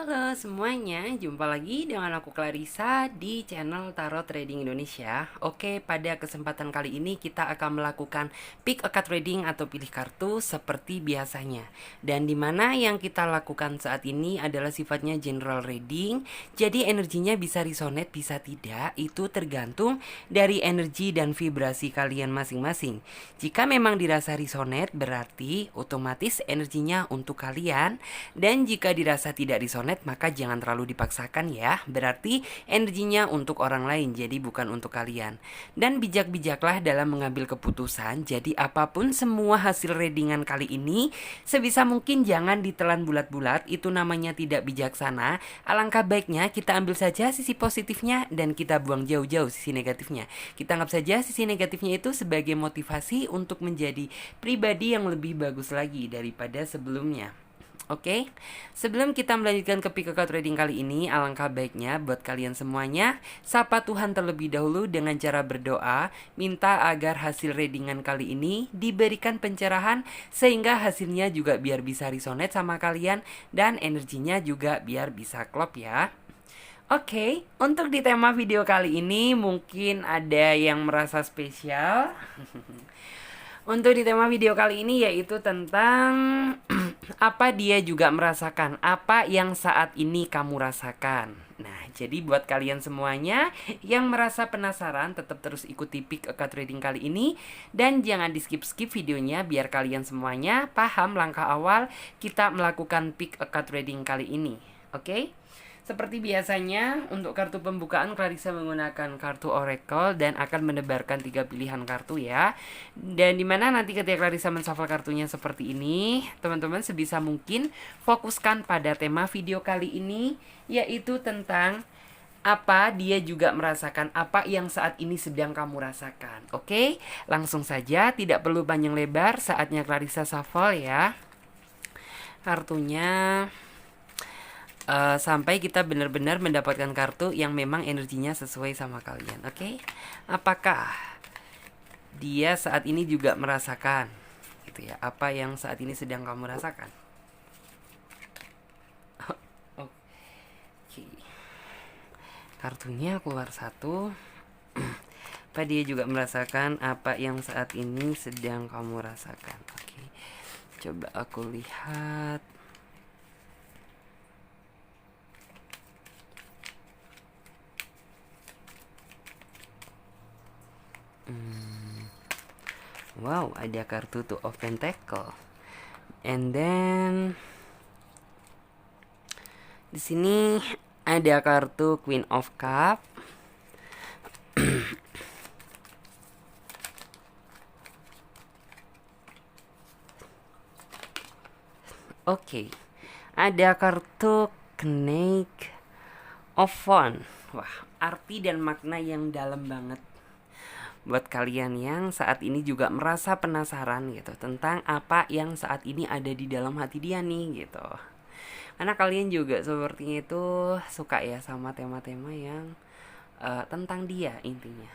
Halo semuanya, jumpa lagi dengan aku Clarissa di channel Tarot Trading Indonesia. Oke, pada kesempatan kali ini kita akan melakukan pick a card reading atau pilih kartu seperti biasanya. Dan dimana yang kita lakukan saat ini adalah sifatnya general reading. Jadi energinya bisa resonate, bisa tidak, itu tergantung dari energi dan vibrasi kalian masing-masing. Jika memang dirasa resonate, berarti otomatis energinya untuk kalian. Dan jika dirasa tidak resonate, maka jangan terlalu dipaksakan ya. Berarti energinya untuk orang lain, jadi bukan untuk kalian. Dan bijak-bijaklah dalam mengambil keputusan. Jadi apapun semua hasil readingan kali ini, sebisa mungkin jangan ditelan bulat-bulat. Itu namanya tidak bijaksana. Alangkah baiknya kita ambil saja sisi positifnya dan kita buang jauh-jauh sisi negatifnya. Kita anggap saja sisi negatifnya itu sebagai motivasi untuk menjadi pribadi yang lebih bagus lagi daripada sebelumnya. Oke, sebelum kita melanjutkan ke pick a card reading kali ini, alangkah baiknya buat kalian semuanya sapa Tuhan terlebih dahulu dengan cara berdoa, minta agar hasil readingan kali ini diberikan pencerahan sehingga hasilnya juga biar bisa resonate sama kalian dan energinya juga biar bisa klop ya. Oke, untuk di tema video kali ini mungkin ada yang merasa spesial. Untuk di tema video kali ini yaitu tentang apa dia juga merasakan, apa yang saat ini kamu rasakan. Nah, jadi buat kalian semuanya yang merasa penasaran, tetap terus ikuti pick a card reading kali ini. Dan jangan di skip-skip videonya biar kalian semuanya paham langkah awal kita melakukan pick a card reading kali ini. Oke? Seperti biasanya, untuk kartu pembukaan Clarissa menggunakan kartu Oracle dan akan menebarkan 3 pilihan kartu ya. Dan dimana nanti ketika Clarissa menshuffle kartunya seperti ini, teman-teman sebisa mungkin fokuskan pada tema video kali ini, yaitu tentang apa dia juga merasakan, apa yang saat ini sedang kamu rasakan. Oke, langsung saja, tidak perlu panjang lebar, saatnya Clarissa shuffle ya. Kartunya sampai kita benar-benar mendapatkan kartu yang memang energinya sesuai sama kalian. Oke, apakah dia saat ini juga merasakan gitu ya, apa yang saat ini sedang kamu rasakan? Oke, kartunya keluar satu. Apa dia juga merasakan apa yang saat ini sedang kamu rasakan? Oke, coba aku lihat. Wow, ada kartu Two of Pentacle. And then di sini ada kartu Queen of Cup. Oke, ada kartu Knake of Wands. Wah, arti dan makna yang dalam banget buat kalian yang saat ini juga merasa penasaran gitu tentang apa yang saat ini ada di dalam hati dia nih gitu. Karena kalian juga sepertinya itu suka ya sama tema-tema yang tentang dia intinya.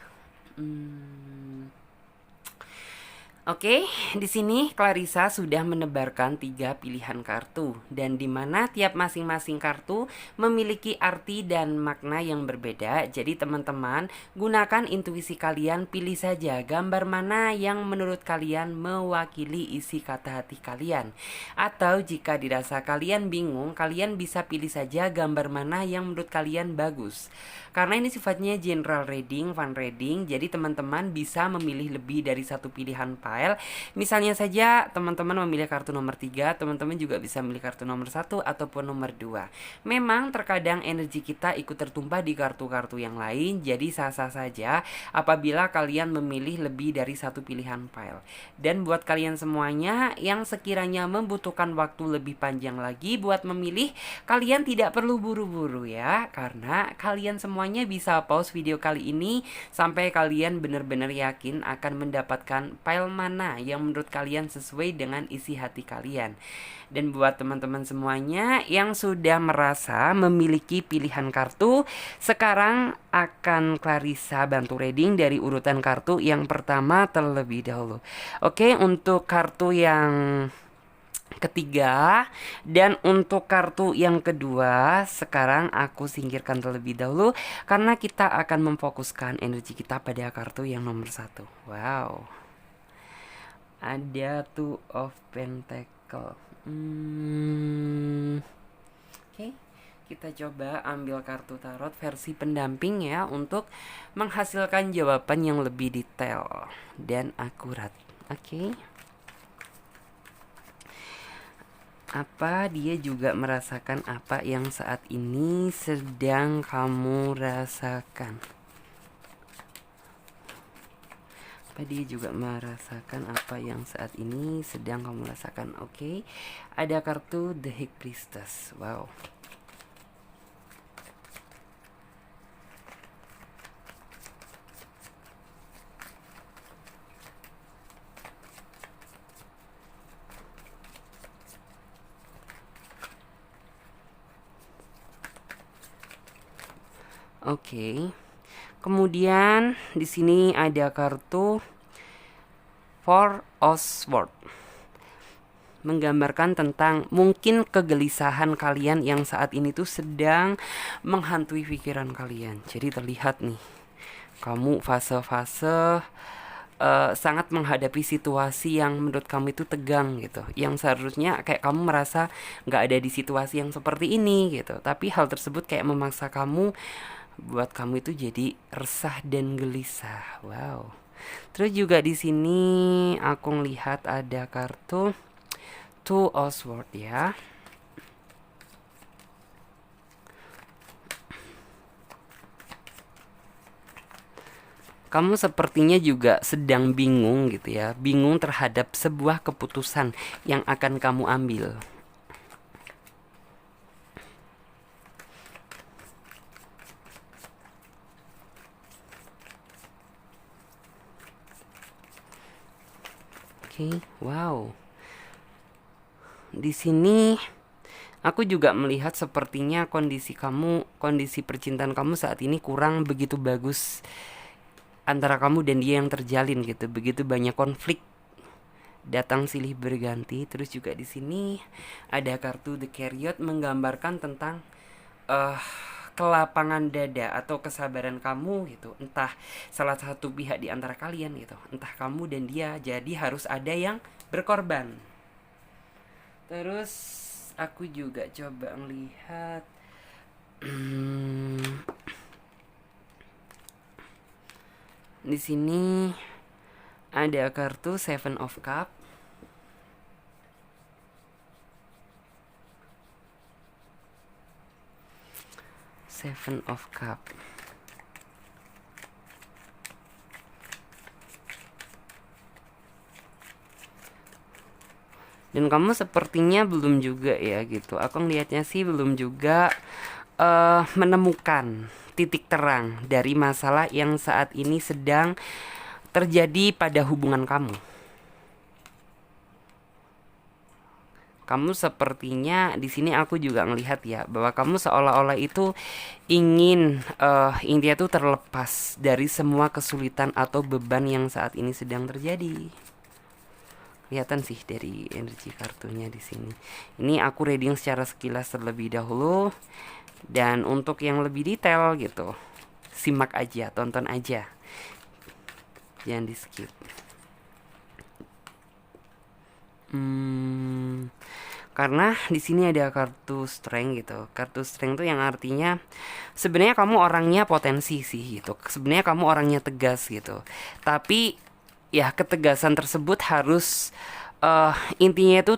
Oke, di sini Clarissa sudah menebarkan 3 pilihan kartu dan di mana tiap masing-masing kartu memiliki arti dan makna yang berbeda. Jadi teman-teman, gunakan intuisi kalian, pilih saja gambar mana yang menurut kalian mewakili isi kata hati kalian. Atau jika dirasa kalian bingung, kalian bisa pilih saja gambar mana yang menurut kalian bagus. Karena ini sifatnya general reading, fun reading, jadi teman-teman bisa memilih lebih dari satu pilihan file. Misalnya saja teman-teman memilih kartu nomor 3, teman-teman juga bisa memilih kartu nomor 1 ataupun nomor 2. Memang terkadang energi kita ikut tertumpah di kartu-kartu yang lain, jadi sah-sah saja apabila kalian memilih lebih dari satu pilihan file. Dan buat kalian semuanya yang sekiranya membutuhkan waktu lebih panjang lagi buat memilih, kalian tidak perlu buru-buru ya, karena kalian semuanya bisa pause video kali ini sampai kalian benar-benar yakin akan mendapatkan file mana yang menurut kalian sesuai dengan isi hati kalian. Dan buat teman-teman semuanya yang sudah merasa memiliki pilihan kartu, sekarang akan Clarissa bantu reading dari urutan kartu yang pertama terlebih dahulu. Oke, untuk kartu yang ketiga. Dan untuk kartu yang kedua, sekarang aku singkirkan terlebih dahulu karena kita akan memfokuskan energi kita pada kartu yang nomor satu. Wow, ada Two of Pentacle. Oke, kita coba ambil kartu tarot versi pendamping ya, untuk menghasilkan jawaban yang lebih detail dan akurat. Oke. Apa dia juga merasakan apa yang saat ini sedang kamu rasakan? Apa dia juga merasakan apa yang saat ini sedang kamu rasakan? Oke. Ada kartu The High Priestess. Wow. Oke. Kemudian di sini ada kartu Four of Swords, menggambarkan tentang mungkin kegelisahan kalian yang saat ini tuh sedang menghantui pikiran kalian. Jadi terlihat nih, kamu fase-fase sangat menghadapi situasi yang menurut kamu itu tegang gitu, yang seharusnya kayak kamu merasa nggak ada di situasi yang seperti ini gitu, tapi hal tersebut kayak memaksa kamu, buat kamu itu jadi resah dan gelisah. Wow. Terus juga di sini aku ngelihat ada kartu Two of Swords ya. Kamu sepertinya juga sedang bingung gitu ya, bingung terhadap sebuah keputusan yang akan kamu ambil. Oke, wow. Di sini aku juga melihat sepertinya kondisi kamu, kondisi percintaan kamu saat ini kurang begitu bagus antara kamu dan dia yang terjalin gitu. Begitu banyak konflik datang silih berganti. Terus juga di sini ada kartu The Chariot, menggambarkan tentang kelapangan dada atau kesabaran kamu gitu. Entah salah satu pihak di antara kalian gitu, entah kamu dan dia. Jadi harus ada yang berkorban. Terus aku juga coba melihat di sini ada kartu Seven of Cup. Seven of Cup. Dan kamu sepertinya belum juga ya gitu. Aku ngelihatnya sih belum juga menemukan titik terang dari masalah yang saat ini sedang terjadi pada hubungan kamu. Kamu sepertinya di sini aku juga ngelihat ya, bahwa kamu seolah-olah itu ingin intinya tuh terlepas dari semua kesulitan atau beban yang saat ini sedang terjadi. Kelihatan sih dari energi kartunya di sini. Ini aku reading secara sekilas terlebih dahulu, dan untuk yang lebih detail gitu, simak aja, tonton aja, jangan di skip. Karena di sini ada kartu strength gitu. Kartu strength tuh yang artinya sebenarnya kamu orangnya potensi sih gitu. Sebenarnya kamu orangnya tegas gitu. Tapi ya ketegasan tersebut harus intinya itu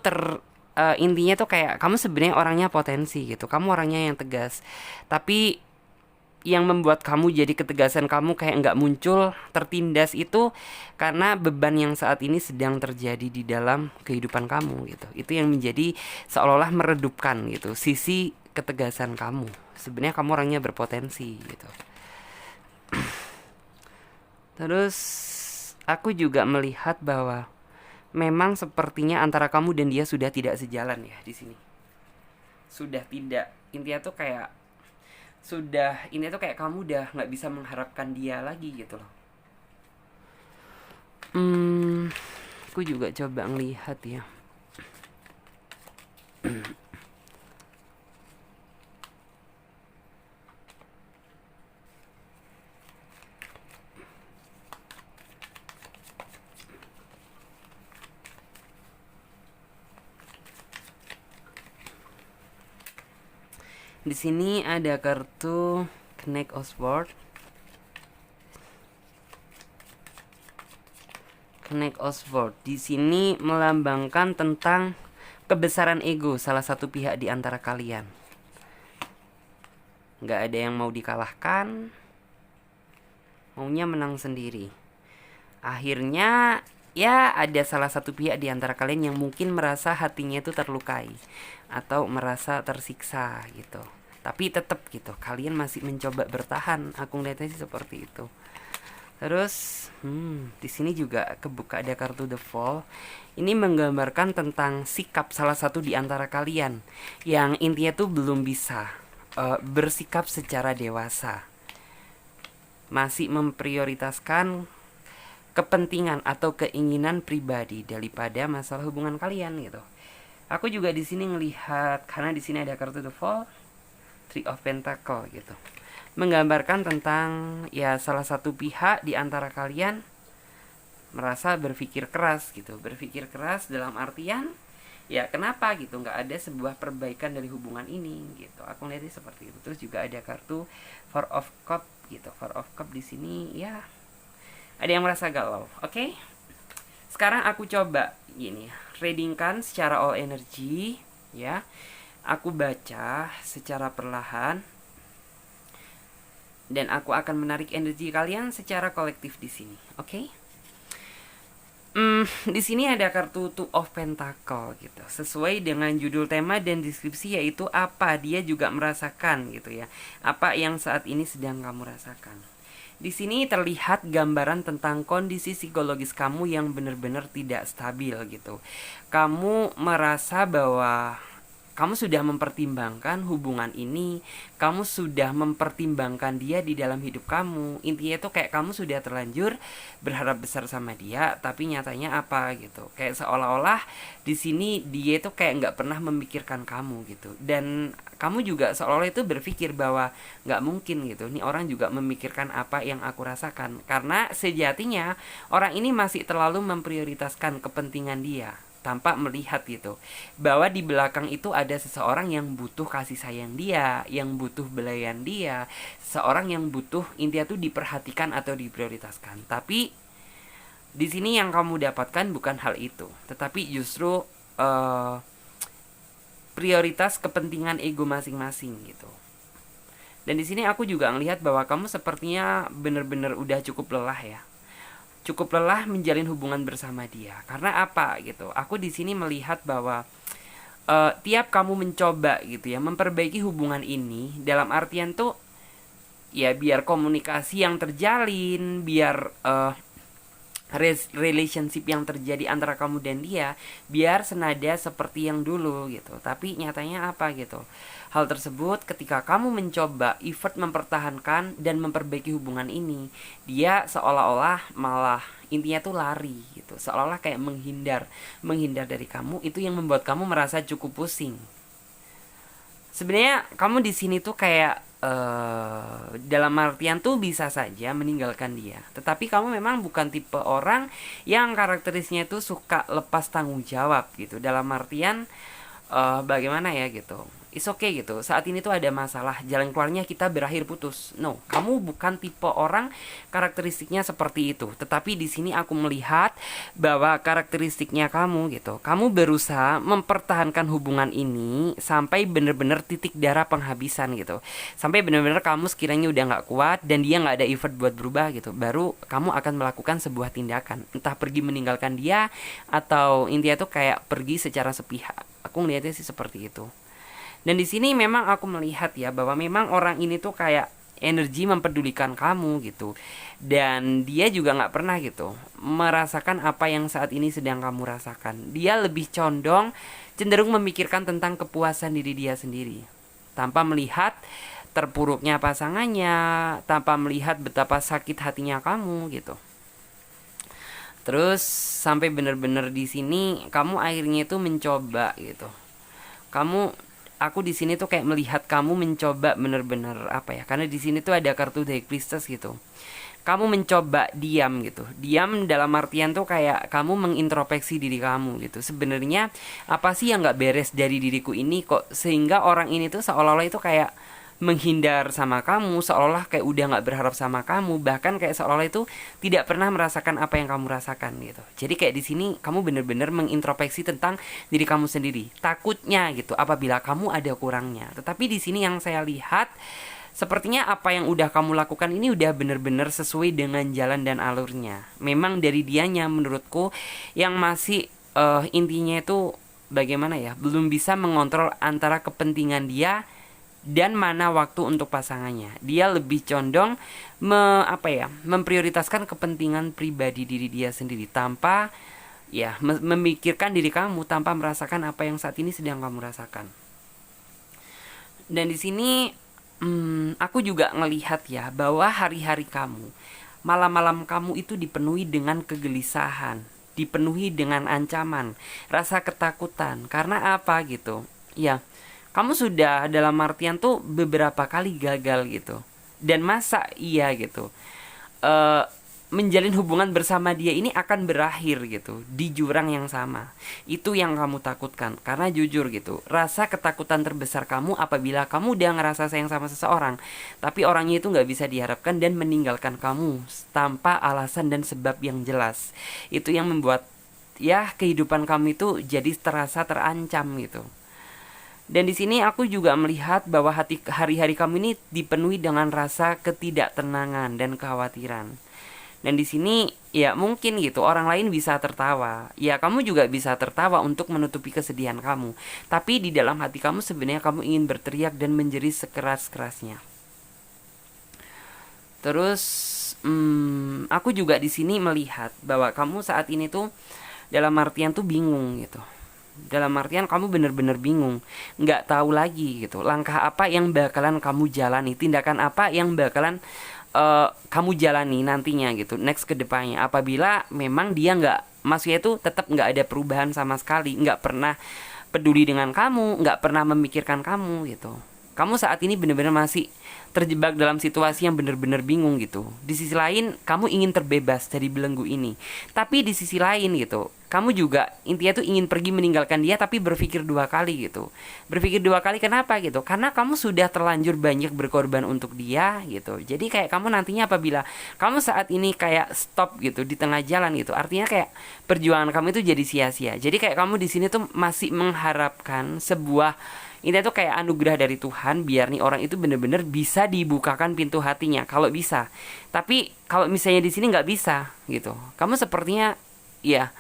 intinya tuh kayak kamu sebenarnya orangnya potensi gitu. Kamu orangnya yang tegas. Tapi yang membuat kamu jadi ketegasan kamu kayak nggak muncul, tertindas, itu karena beban yang saat ini sedang terjadi di dalam kehidupan kamu gitu. Itu yang menjadi seolah-olah meredupkan gitu sisi ketegasan kamu. Sebenarnya kamu orangnya berpotensi gitu. Terus aku juga melihat bahwa memang sepertinya antara kamu dan dia sudah tidak sejalan ya di sini. Sudah tidak, intinya tuh kayak sudah, ini tuh kayak kamu udah nggak bisa mengharapkan dia lagi gitu loh. Aku juga coba ngelihat ya. Di sini ada kartu Knight of Swords. Knight of Swords di sini melambangkan tentang kebesaran ego salah satu pihak di antara kalian. Nggak ada yang mau dikalahkan, maunya menang sendiri. Akhirnya ya ada salah satu pihak di antara kalian yang mungkin merasa hatinya itu terlukai atau merasa tersiksa gitu. Tapi tetap gitu, kalian masih mencoba bertahan. Aku ngeliatnya sih seperti itu. Terus, di sini juga kebuka ada kartu The Fall. Ini menggambarkan tentang sikap salah satu di antara kalian yang intinya tuh belum bisa bersikap secara dewasa. Masih memprioritaskan kepentingan atau keinginan pribadi daripada masalah hubungan kalian gitu. Aku juga di sini ngelihat karena di sini ada kartu The Fall, Three of Pentacle gitu. Menggambarkan tentang ya salah satu pihak di antara kalian merasa berpikir keras gitu. Berpikir keras dalam artian ya kenapa gitu, nggak ada sebuah perbaikan dari hubungan ini gitu. Aku lihatnya seperti itu. Terus juga ada kartu Four of Cup gitu. Four of Cup di sini ya ada yang merasa galau. Oke? Sekarang aku coba gini, readingkan secara all energy ya. Aku baca secara perlahan dan aku akan menarik energi kalian secara kolektif di sini. Oke? Di sini ada kartu Two of Pentacle gitu. Sesuai dengan judul tema dan deskripsi, yaitu apa dia juga merasakan gitu ya. Apa yang saat ini sedang kamu rasakan. Di sini terlihat gambaran tentang kondisi psikologis kamu yang benar-benar tidak stabil gitu. Kamu merasa bahwa kamu sudah mempertimbangkan hubungan ini, kamu sudah mempertimbangkan dia di dalam hidup kamu. Intinya itu kayak kamu sudah terlanjur berharap besar sama dia, tapi nyatanya apa gitu. Kayak seolah-olah di sini dia itu kayak nggak pernah memikirkan kamu gitu. Dan kamu juga seolah-olah itu berpikir bahwa nggak mungkin gitu. Nih orang juga memikirkan apa yang aku rasakan. Karena sejatinya orang ini masih terlalu memprioritaskan kepentingan dia tanpa melihat gitu bahwa di belakang itu ada seseorang yang butuh kasih sayang dia, yang butuh belayan dia, seorang yang butuh intinya tuh diperhatikan atau diprioritaskan. Tapi di sini yang kamu dapatkan bukan hal itu, tetapi justru prioritas kepentingan ego masing-masing gitu. Dan di sini aku juga ngelihat bahwa kamu sepertinya benar-benar udah cukup lelah ya. Cukup lelah menjalin hubungan bersama dia. Karena apa gitu? Aku di sini melihat bahwa tiap kamu mencoba gitu ya memperbaiki hubungan ini, dalam artian tuh ya biar komunikasi yang terjalin, biar relationship yang terjadi antara kamu dan dia biar senada seperti yang dulu gitu. Tapi nyatanya apa gitu? Hal tersebut ketika kamu mencoba effort mempertahankan dan memperbaiki hubungan ini, dia seolah-olah malah intinya tuh lari gitu. Seolah-olah kayak menghindar dari kamu. Itu yang membuat kamu merasa cukup pusing. Sebenarnya kamu di sini tuh kayak dalam artian tuh bisa saja meninggalkan dia. Tetapi kamu memang bukan tipe orang yang karakteristiknya tuh suka lepas tanggung jawab gitu. Dalam artian bagaimana ya gitu. It's okay gitu. Saat ini tuh ada masalah, jalan keluarnya kita berakhir putus. No, kamu bukan tipe orang karakteristiknya seperti itu. Tetapi di sini aku melihat bahwa karakteristiknya kamu gitu. Kamu berusaha mempertahankan hubungan ini sampai bener-bener titik darah penghabisan gitu. Sampai bener-bener kamu sekiranya udah nggak kuat dan dia nggak ada effort buat berubah gitu. Baru kamu akan melakukan sebuah tindakan. Entah pergi meninggalkan dia atau intinya tuh kayak pergi secara sepihak. Aku ngeliatnya sih seperti itu. Dan di sini memang aku melihat ya bahwa memang orang ini tuh kayak energi mempedulikan kamu gitu. Dan dia juga nggak pernah gitu merasakan apa yang saat ini sedang kamu rasakan. Dia lebih cenderung memikirkan tentang kepuasan diri dia sendiri, tanpa melihat terpuruknya pasangannya, tanpa melihat betapa sakit hatinya kamu gitu. Terus sampai bener-bener di sini kamu akhirnya itu mencoba gitu Aku di sini tuh kayak melihat kamu mencoba bener-bener apa ya? Karena di sini tuh ada kartu The High Priestess gitu. Kamu mencoba diam gitu. Diam dalam artian tuh kayak kamu mengintrospeksi diri kamu gitu. Sebenarnya apa sih yang nggak beres dari diriku ini kok sehingga orang ini tuh seolah-olah itu kayak menghindar sama kamu, seolah-olah kayak udah nggak berharap sama kamu, bahkan kayak seolah-olah itu tidak pernah merasakan apa yang kamu rasakan gitu. Jadi kayak di sini kamu bener-bener mengintrospeksi tentang diri kamu sendiri. Takutnya gitu apabila kamu ada kurangnya. Tetapi di sini yang saya lihat sepertinya apa yang udah kamu lakukan ini udah bener-bener sesuai dengan jalan dan alurnya. Memang dari dianya menurutku yang masih intinya itu bagaimana ya, belum bisa mengontrol antara kepentingan dia dan mana waktu untuk pasangannya. Dia lebih condong memprioritaskan kepentingan pribadi diri dia sendiri tanpa ya memikirkan diri kamu, tanpa merasakan apa yang saat ini sedang kamu rasakan. Dan di sini aku juga ngelihat ya bahwa hari-hari kamu, malam-malam kamu itu dipenuhi dengan kegelisahan, dipenuhi dengan ancaman, rasa ketakutan. Karena apa gitu? Ya, kamu sudah dalam artian tuh beberapa kali gagal gitu. Dan masa iya gitu eh menjalin hubungan bersama dia ini akan berakhir gitu di jurang yang sama. Itu yang kamu takutkan. Karena jujur gitu, rasa ketakutan terbesar kamu apabila kamu udah ngerasa sayang sama seseorang, tapi orangnya itu gak bisa diharapkan dan meninggalkan kamu tanpa alasan dan sebab yang jelas. Itu yang membuat ya kehidupan kamu itu jadi terasa terancam gitu. Dan di sini aku juga melihat bahwa hari-hari kamu ini dipenuhi dengan rasa ketidaktenangan dan kekhawatiran. Dan di sini ya mungkin gitu orang lain bisa tertawa. Ya kamu juga bisa tertawa untuk menutupi kesedihan kamu. Tapi di dalam hati kamu sebenarnya kamu ingin berteriak dan menjerit sekeras-kerasnya. Terus aku juga di sini melihat bahwa kamu saat ini tuh dalam artian tuh bingung gitu. Dalam artian kamu bener-bener bingung, nggak tahu lagi gitu langkah apa yang bakalan kamu jalani, tindakan apa yang bakalan kamu jalani nantinya gitu, next ke depannya. Apabila memang dia nggak, maksudnya itu tetap nggak ada perubahan sama sekali, nggak pernah peduli dengan kamu, nggak pernah memikirkan kamu gitu. Kamu saat ini benar-benar masih terjebak dalam situasi yang benar-benar bingung gitu. Di sisi lain kamu ingin terbebas dari belenggu ini, tapi di sisi lain gitu kamu juga intinya tuh ingin pergi meninggalkan dia, tapi berpikir dua kali gitu. Berpikir dua kali kenapa gitu? Karena kamu sudah terlanjur banyak berkorban untuk dia gitu. Jadi kayak kamu nantinya apabila kamu saat ini kayak stop gitu di tengah jalan gitu, artinya kayak perjuangan kamu itu jadi sia-sia. Jadi kayak kamu di sini tuh masih mengharapkan sebuah ini tuh kayak anugerah dari Tuhan biar nih orang itu bener-bener bisa dibukakan pintu hatinya kalau bisa. Tapi kalau misalnya di sini nggak bisa gitu, kamu sepertinya ya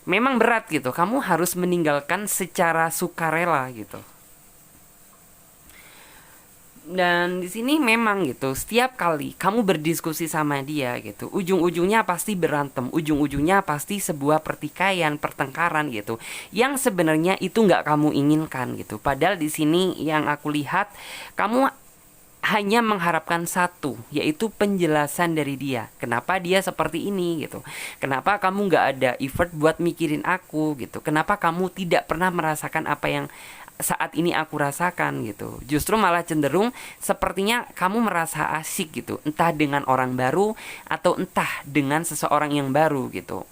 memang berat gitu. Kamu harus meninggalkan secara sukarela gitu. Dan di sini memang gitu, setiap kali kamu berdiskusi sama dia gitu, ujung-ujungnya pasti berantem, ujung-ujungnya pasti sebuah pertikaian, pertengkaran gitu, yang sebenarnya itu nggak kamu inginkan gitu. Padahal di sini yang aku lihat, kamu hanya mengharapkan satu, yaitu penjelasan dari dia. Kenapa dia seperti ini gitu? Kenapa kamu nggak ada effort buat mikirin aku gitu? Kenapa kamu tidak pernah merasakan apa yang saat ini aku rasakan gitu? Justru malah cenderung sepertinya kamu merasa asik gitu, entah dengan orang baru atau entah dengan seseorang yang baru gitu.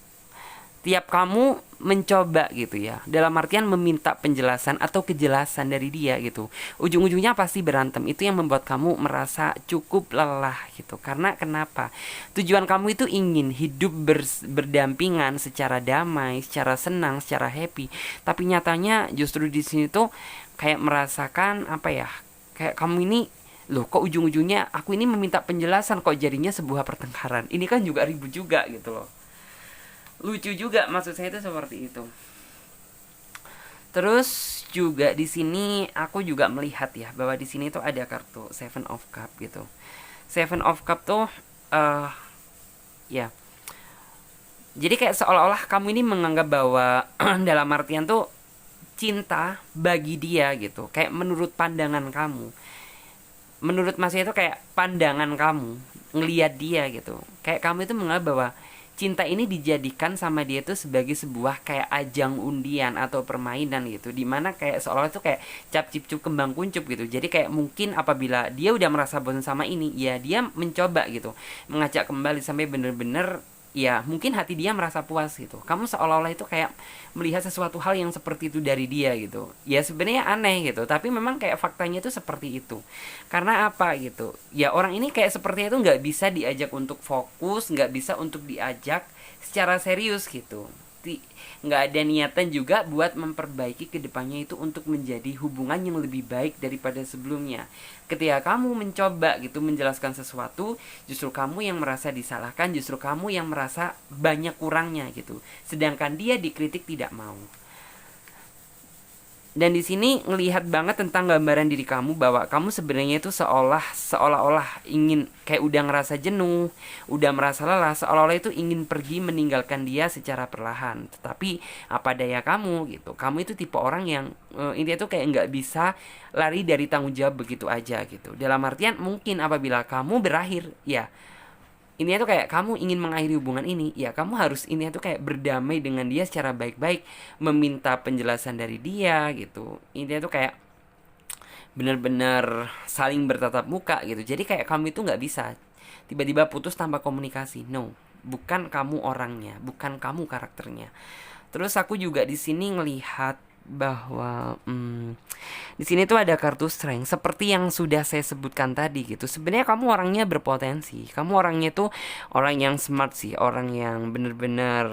Tiap kamu mencoba gitu ya, dalam artian meminta penjelasan atau kejelasan dari dia gitu, ujung-ujungnya pasti berantem. Itu yang membuat kamu merasa cukup lelah gitu. Karena kenapa? Tujuan kamu itu ingin hidup berdampingan secara damai, secara senang, secara happy. Tapi nyatanya justru di sini tuh kayak merasakan apa ya, kayak kamu ini loh kok ujung-ujungnya aku ini meminta penjelasan kok jadinya sebuah pertengkaran. Ini kan juga ribut juga gitu loh. Lucu juga, maksud saya itu seperti itu. Terus juga di sini aku juga melihat ya bahwa di sini tuh ada kartu Seven of Cup gitu. Seven of Cup tuh ya. Jadi kayak seolah-olah kamu ini menganggap bahwa dalam artian tuh cinta bagi dia gitu. Kayak menurut pandangan kamu. Menurut Mas itu kayak pandangan kamu ngelihat dia gitu. Kayak kamu itu menganggap bahwa cinta ini dijadikan sama dia tuh sebagai sebuah kayak ajang undian atau permainan gitu, dimana kayak seolah itu kayak cap cip cup kembang kuncup gitu. Jadi kayak mungkin apabila dia udah merasa bosan sama ini, ya dia mencoba gitu mengajak kembali sampai bener-bener ya mungkin hati dia merasa puas gitu. Kamu seolah-olah itu kayak melihat sesuatu hal yang seperti itu dari dia gitu. Ya sebenarnya aneh gitu, tapi memang kayak faktanya itu seperti itu. Karena apa gitu? Ya orang ini kayak sepertinya itu nggak bisa diajak untuk fokus, nggak bisa untuk diajak secara serius gitu. Nggak ada niatan juga buat memperbaiki kedepannya itu untuk menjadi hubungan yang lebih baik daripada sebelumnya. Ketika kamu mencoba gitu menjelaskan sesuatu, justru kamu yang merasa disalahkan, justru kamu yang merasa banyak kurangnya gitu, sedangkan dia dikritik tidak mau. Dan di sini ngelihat banget tentang gambaran diri kamu bahwa kamu sebenarnya itu seolah-olah ingin kayak udah ngerasa jenuh, udah merasa lelah, seolah-olah itu ingin pergi meninggalkan dia secara perlahan. Tetapi apa daya kamu gitu, kamu itu tipe orang yang intinya tuh kayak nggak bisa lari dari tanggung jawab begitu aja gitu. Dalam artian mungkin apabila kamu berakhir, ya ini tuh kayak kamu ingin mengakhiri hubungan ini, ya kamu harus ini tuh kayak berdamai dengan dia secara baik-baik, meminta penjelasan dari dia gitu. Ini tuh kayak benar-benar saling bertatap muka gitu. Jadi kayak kamu itu nggak bisa tiba-tiba putus tanpa komunikasi. No, bukan kamu orangnya, bukan kamu karakternya. Terus aku juga di sini ngelihat bahwa di sini tuh ada kartu strength seperti yang sudah saya sebutkan tadi gitu. Sebenarnya kamu orangnya berpotensi, kamu orangnya tuh orang yang smart sih, orang yang bener-bener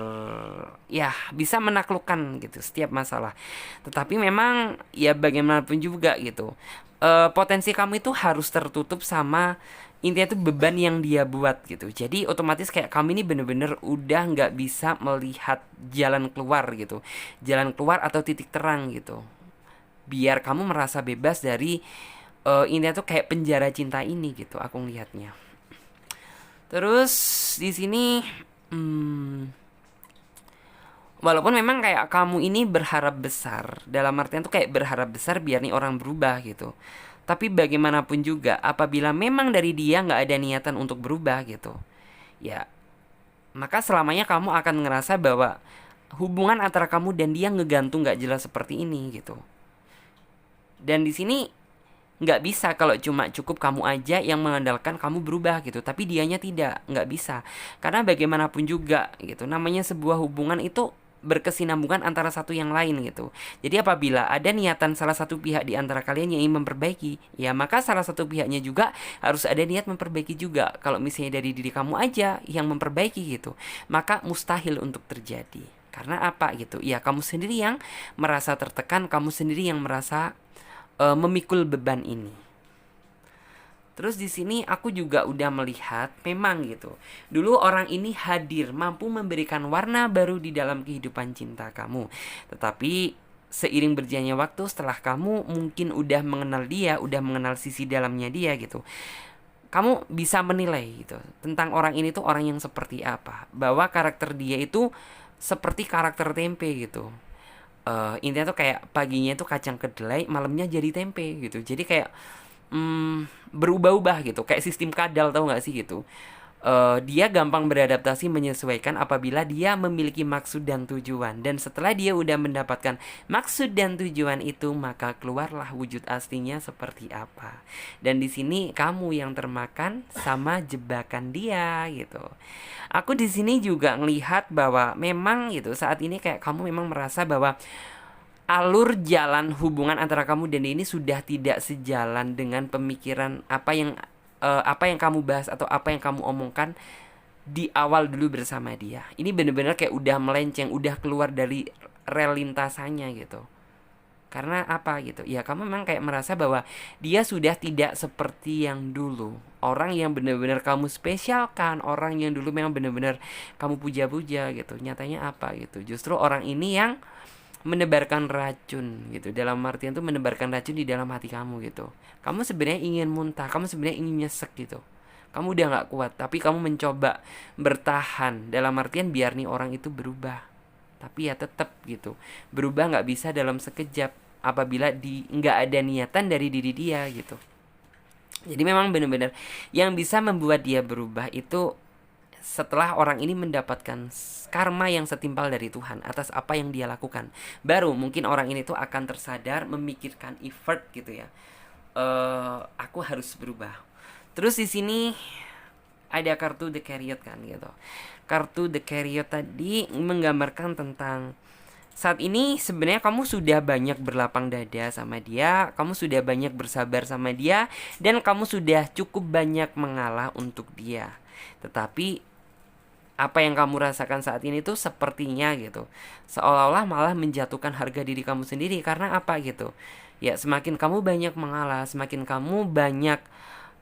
ya bisa menaklukkan gitu setiap masalah. Tetapi memang ya bagaimanapun juga gitu, potensi kamu itu harus tertutup sama intinya tuh beban yang dia buat gitu. Jadi otomatis kayak kamu ini bener-bener udah nggak bisa melihat jalan keluar gitu, jalan keluar atau titik terang gitu, biar kamu merasa bebas dari intinya tuh kayak penjara cinta ini gitu aku ngelihatnya. Terus di sini walaupun memang kayak kamu ini berharap besar, dalam artian tuh kayak berharap besar biar nih orang berubah gitu, tapi bagaimanapun juga apabila memang dari dia nggak ada niatan untuk berubah gitu, ya maka selamanya kamu akan ngerasa bahwa hubungan antara kamu dan dia ngegantung nggak jelas seperti ini gitu. Dan di sini nggak bisa kalau cuma cukup kamu aja yang mengandalkan kamu berubah gitu, tapi dianya tidak, nggak bisa. Karena bagaimanapun juga gitu, namanya sebuah hubungan itu berkesinambungan antara satu yang lain gitu. Jadi apabila ada niatan salah satu pihak di antara kalian yang ingin memperbaiki, ya maka salah satu pihaknya juga harus ada niat memperbaiki juga. Kalau misalnya dari diri kamu aja yang memperbaiki gitu, maka mustahil untuk terjadi. Karena apa gitu? Ya kamu sendiri yang merasa tertekan, kamu sendiri yang merasa memikul beban ini. Terus di sini aku juga udah melihat memang gitu. Dulu orang ini hadir, mampu memberikan warna baru di dalam kehidupan cinta kamu. Tetapi seiring berjalannya waktu, setelah kamu mungkin udah mengenal dia, udah mengenal sisi dalamnya dia gitu, kamu bisa menilai gitu tentang orang ini tuh orang yang seperti apa. Bahwa karakter dia itu seperti karakter tempe gitu. Intinya tuh kayak paginya tuh kacang kedelai, malamnya jadi tempe gitu. Jadi kayak berubah-ubah gitu, kayak sistem kadal, tahu nggak sih gitu. Dia gampang beradaptasi, menyesuaikan apabila dia memiliki maksud dan tujuan. Dan setelah dia udah mendapatkan maksud dan tujuan itu, maka keluarlah wujud aslinya seperti apa. Dan di sini kamu yang termakan sama jebakan dia gitu. Aku di sini juga ngelihat bahwa memang gitu saat ini kayak kamu memang merasa bahwa alur jalan hubungan antara kamu dan dia ini sudah tidak sejalan dengan pemikiran apa yang kamu bahas atau apa yang kamu omongkan di awal dulu bersama dia. Ini bener-bener kayak udah melenceng, udah keluar dari rel lintasannya gitu. Karena apa gitu? Ya kamu memang kayak merasa bahwa dia sudah tidak seperti yang dulu. Orang yang benar-benar kamu spesialkan, orang yang dulu memang benar-benar kamu puja-puja gitu. Nyatanya apa gitu? Justru orang ini yang menebarkan racun gitu. Dalam artian tuh menebarkan racun di dalam hati kamu gitu. Kamu sebenarnya ingin muntah, kamu sebenarnya ingin nyesek gitu. Kamu udah gak kuat, tapi kamu mencoba bertahan. Dalam artian biar nih orang itu berubah. Tapi ya tetap gitu, berubah gak bisa dalam sekejap apabila gak ada niatan dari diri dia gitu. Jadi memang benar-benar yang bisa membuat dia berubah itu setelah orang ini mendapatkan karma yang setimpal dari Tuhan atas apa yang dia lakukan, baru mungkin orang ini tuh akan tersadar memikirkan effort gitu ya. Aku harus berubah. Terus di sini ada kartu The Chariot kan gitu. Kartu The Chariot tadi menggambarkan tentang saat ini sebenarnya kamu sudah banyak berlapang dada sama dia, kamu sudah banyak bersabar sama dia, dan kamu sudah cukup banyak mengalah untuk dia. Tetapi apa yang kamu rasakan saat ini tuh sepertinya gitu, seolah-olah malah menjatuhkan harga diri kamu sendiri. Karena apa gitu? Ya semakin kamu banyak mengalah, semakin kamu banyak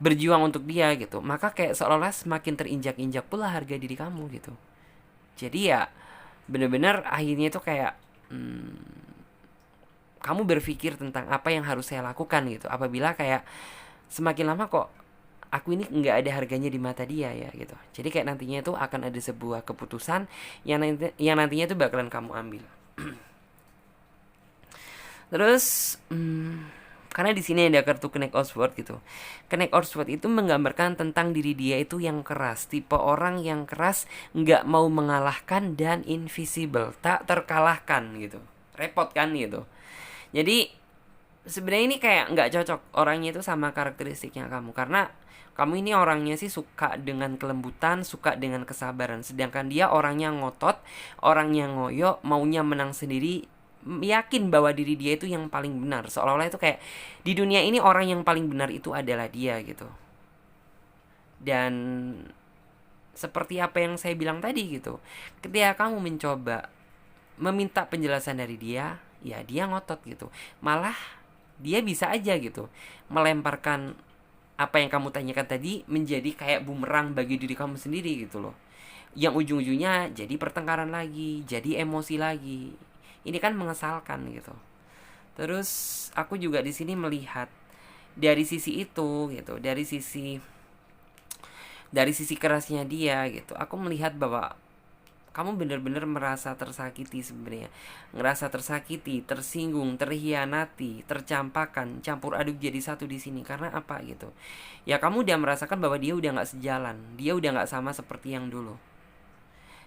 berjuang untuk dia gitu, maka kayak seolah-olah semakin terinjak-injak pula harga diri kamu gitu. Jadi ya bener-bener akhirnya itu kayak kamu berpikir tentang apa yang harus saya lakukan gitu, apabila kayak semakin lama kok aku ini nggak ada harganya di mata dia ya gitu. Jadi kayak nantinya itu akan ada sebuah keputusan yang nantinya itu bakalan kamu ambil. Terus karena di sini ada kartu Knight of Swords gitu. Knight of Swords itu menggambarkan tentang diri dia itu yang keras, tipe orang yang keras, nggak mau mengalahkan dan invisible, tak terkalahkan gitu. Repot kan gitu. Jadi sebenarnya ini kayak nggak cocok orangnya itu sama karakteristiknya kamu, karena kamu ini orangnya sih suka dengan kelembutan, suka dengan kesabaran, sedangkan dia orangnya ngotot, orangnya ngoyo, maunya menang sendiri, yakin bahwa diri dia itu yang paling benar, seolah-olah itu kayak di dunia ini orang yang paling benar itu adalah dia gitu. Dan seperti apa yang saya bilang tadi gitu, ketika kamu mencoba meminta penjelasan dari dia, ya dia ngotot gitu, malah dia bisa aja gitu melemparkan apa yang kamu tanyakan tadi menjadi kayak bumerang bagi diri kamu sendiri gitu loh, yang ujung-ujungnya jadi pertengkaran lagi, jadi emosi lagi. Ini kan mengesalkan gitu. Terus aku juga di sini melihat dari sisi itu gitu, dari sisi kerasnya dia gitu. Aku melihat bahwa kamu benar-benar merasa tersakiti sebenarnya, ngerasa tersakiti, tersinggung, terhianati, tercampakkan, campur aduk jadi satu di sini. Karena apa gitu? Ya kamu udah merasakan bahwa dia udah nggak sejalan, dia udah nggak sama seperti yang dulu.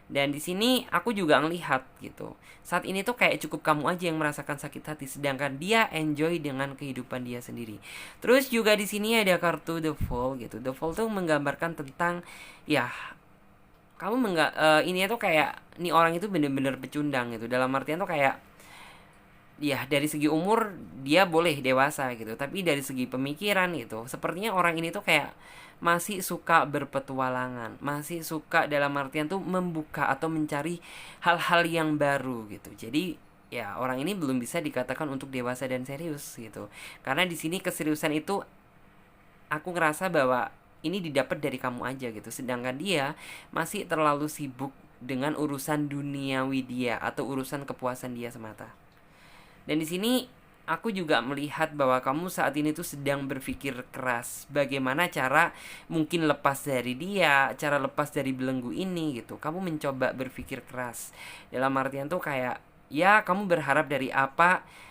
Dan di sini aku juga ngelihat gitu, saat ini tuh kayak cukup kamu aja yang merasakan sakit hati, sedangkan dia enjoy dengan kehidupan dia sendiri. Terus juga di sini ada kartu The Fall gitu. The Fall tuh menggambarkan tentang ya kamu ini tuh kayak nih orang itu bener-bener pecundang gitu, dalam artian tuh kayak ya dari segi umur dia boleh dewasa gitu, tapi dari segi pemikiran gitu sepertinya orang ini tuh kayak masih suka berpetualangan, masih suka dalam artian tuh membuka atau mencari hal-hal yang baru gitu. Jadi ya orang ini belum bisa dikatakan untuk dewasa dan serius gitu, karena di sini keseriusan itu aku ngerasa bahwa ini didapat dari kamu aja gitu, sedangkan dia masih terlalu sibuk dengan urusan duniawi dia atau urusan kepuasan dia semata. Dan di sini aku juga melihat bahwa kamu saat ini tuh sedang berpikir keras bagaimana cara mungkin lepas dari dia, cara lepas dari belenggu ini gitu. Kamu mencoba berpikir keras dalam artian tuh kayak ya kamu berharap dari apa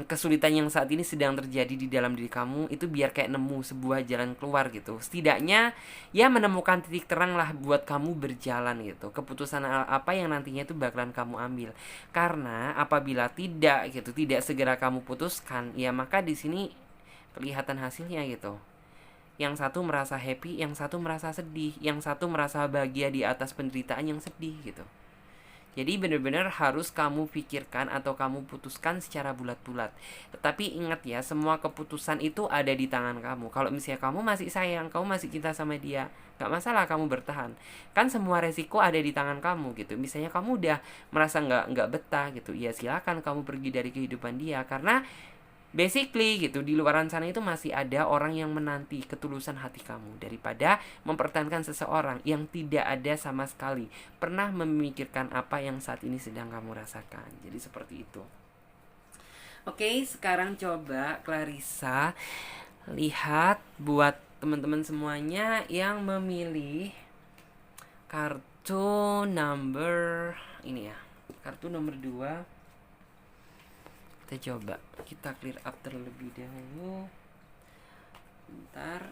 kesulitan yang saat ini sedang terjadi di dalam diri kamu itu biar kayak nemu sebuah jalan keluar gitu. Setidaknya ya menemukan titik terang lah buat kamu berjalan gitu. Keputusan apa yang nantinya itu bakalan kamu ambil. Karena apabila tidak gitu, tidak segera kamu putuskan, ya maka di sini kelihatan hasilnya gitu. Yang satu merasa happy, yang satu merasa sedih, yang satu merasa bahagia di atas penderitaan yang sedih gitu. Jadi benar-benar harus kamu pikirkan atau kamu putuskan secara bulat-bulat. Tetapi ingat ya, semua keputusan itu ada di tangan kamu. Kalau misalnya kamu masih sayang, kamu masih cinta sama dia, gak masalah kamu bertahan. Kan semua resiko ada di tangan kamu gitu. Misalnya kamu udah merasa nggak betah gitu, ya silakan kamu pergi dari kehidupan dia. Karena basically gitu, di luaran sana itu masih ada orang yang menanti ketulusan hati kamu, daripada mempertahankan seseorang yang tidak ada sama sekali pernah memikirkan apa yang saat ini sedang kamu rasakan. Jadi seperti itu. Oke, sekarang coba Clarissa lihat buat teman-teman semuanya yang memilih kartu number ini ya, kartu nomor 2. Kita coba, kita clear up terlebih dahulu. Bentar.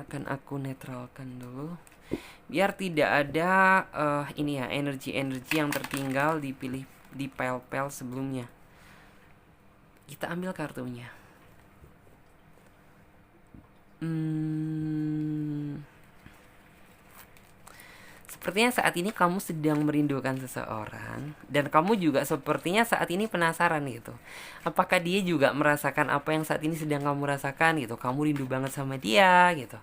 akan aku netralkan dulu biar tidak ada ini ya, energi-energi yang tertinggal dipilih di pel-pel sebelumnya. Kita ambil kartunya. Sepertinya saat ini kamu sedang merindukan seseorang, dan kamu juga sepertinya saat ini penasaran gitu. Apakah dia juga merasakan apa yang saat ini sedang kamu rasakan gitu? Kamu rindu banget sama dia gitu.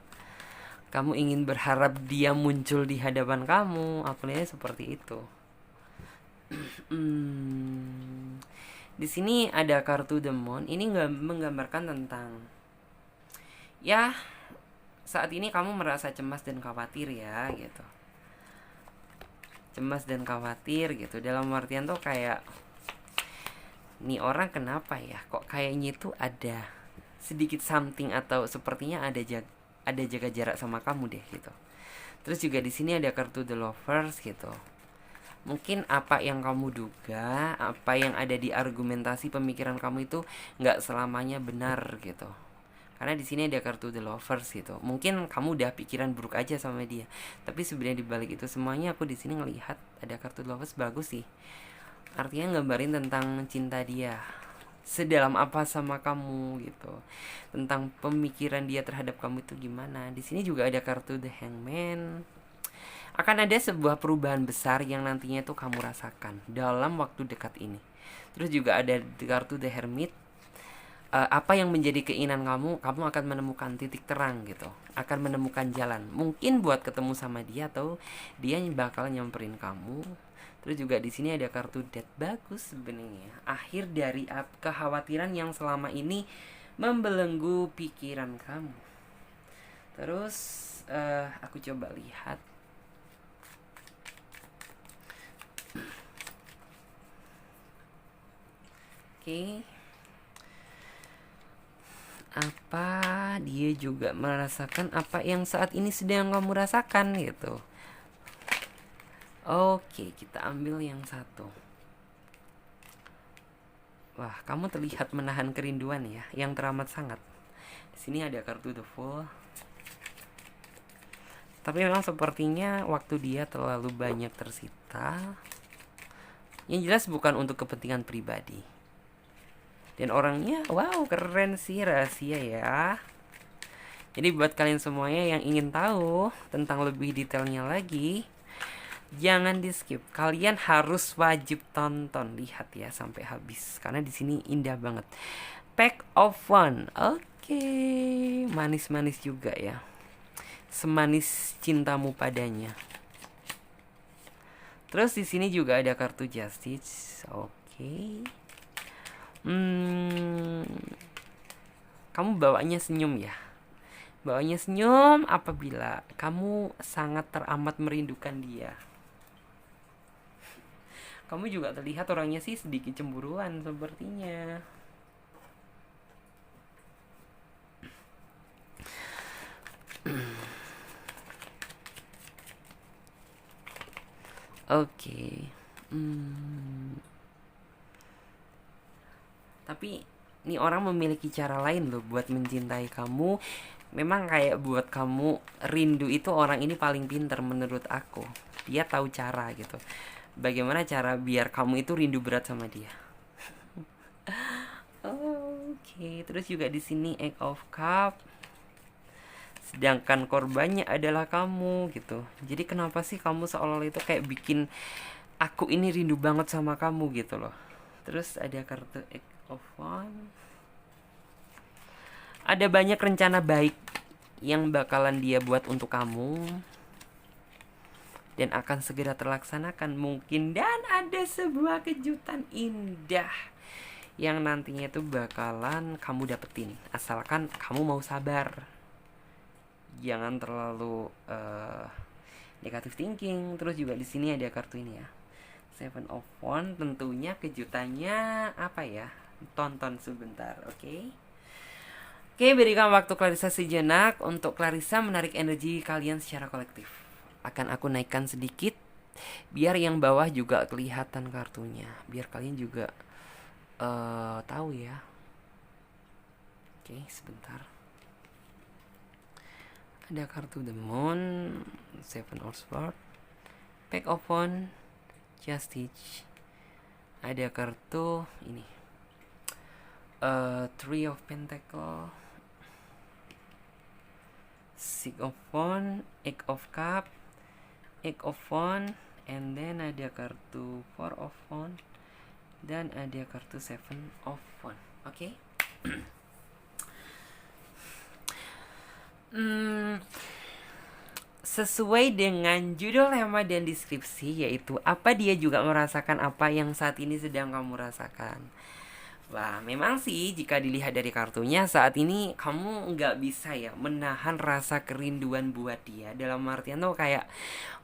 Kamu ingin berharap dia muncul di hadapan kamu. Aku lihatnya seperti itu. Di sini ada kartu demon. Ini nggak menggambarkan tentang ya saat ini kamu merasa cemas dan khawatir ya gitu. Cemas dan khawatir gitu. Dalam artian tuh kayak nih orang kenapa ya? Kok kayaknya itu ada sedikit something atau sepertinya ada jaga jarak sama kamu deh gitu. Terus juga di sini ada kartu The Lovers gitu. Mungkin apa yang kamu duga, apa yang ada di argumentasi pemikiran kamu itu nggak selamanya benar gitu. Karena di sini ada kartu The Lovers gitu. Mungkin kamu udah pikiran buruk aja sama dia, tapi sebenarnya di balik itu semuanya aku di sini ngelihat ada kartu The Lovers bagus sih. Artinya gambarin tentang cinta dia sedalam apa sama kamu gitu, tentang pemikiran dia terhadap kamu itu gimana. Di sini juga ada kartu The Hangman. Akan ada sebuah perubahan besar yang nantinya tuh kamu rasakan dalam waktu dekat ini. Terus juga ada kartu The Hermit. Apa yang menjadi keinginan kamu akan menemukan titik terang gitu, akan menemukan jalan. Mungkin buat ketemu sama dia atau dia bakal nyamperin kamu. Terus juga di sini ada kartu Death, bagus sebenarnya. Akhir dari kekhawatiran yang selama ini membelenggu pikiran kamu. Terus aku coba lihat. Oke. Apa dia juga merasakan apa yang saat ini sedang kamu rasakan gitu. Oke, kita ambil yang satu. Wah, kamu terlihat menahan kerinduan ya, yang teramat sangat. Di sini ada kartu The Fool. Tapi memang sepertinya waktu dia terlalu banyak tersita. Yang jelas bukan untuk kepentingan pribadi. Dan orangnya, wow, keren sih, rahasia ya. Jadi buat kalian semuanya yang ingin tahu tentang lebih detailnya lagi, jangan di skip. Kalian harus wajib tonton, lihat ya sampai habis karena di sini indah banget. Pack of One. Oke, manis-manis juga ya. Semanis cintamu padanya. Terus di sini juga ada kartu Justice. Oke. Kamu bawanya senyum ya. Bawanya senyum apabila kamu sangat teramat merindukan dia. Kamu juga terlihat orangnya sih sedikit cemburuan sepertinya. Oke. Tapi ini orang memiliki cara lain loh buat mencintai kamu. Memang kayak buat kamu rindu itu orang ini paling pintar menurut aku. Dia tahu cara gitu. Bagaimana cara biar kamu itu rindu berat sama dia. Oke, terus juga di sini Eight of Cup. Sedangkan korbannya adalah kamu gitu. Jadi kenapa sih kamu seolah-olah itu kayak bikin aku ini rindu banget sama kamu gitu loh. Terus ada kartu Eight of One. Ada banyak rencana baik yang bakalan dia buat untuk kamu dan akan segera terlaksanakan mungkin. Dan ada sebuah kejutan indah yang nantinya itu bakalan kamu dapetin asalkan kamu mau sabar. Jangan terlalu negative thinking. Terus juga di sini ada kartu ini ya, Seven of Wands. Tentunya kejutannya apa ya? Tonton sebentar, oke? Oke, berikan waktu Clarissa sejenak untuk Clarissa menarik energi kalian secara kolektif. Akan aku naikkan sedikit biar yang bawah juga kelihatan kartunya, biar kalian juga tahu ya. Oke, sebentar. Ada kartu The Moon, Seven of Swords, Pack of Wands, Justice. Ada kartu ini, Three of Pentacle, Six of Wands, Eight of Cup, Eight of Wands, and then ada kartu Four of Wands, dan ada kartu Seven of Wands. Oke. Sesuai dengan judul tema dan deskripsi, yaitu apa dia juga merasakan apa yang saat ini sedang kamu rasakan. Wah, memang sih jika dilihat dari kartunya, saat ini kamu nggak bisa ya menahan rasa kerinduan buat dia. Dalam artian tuh kayak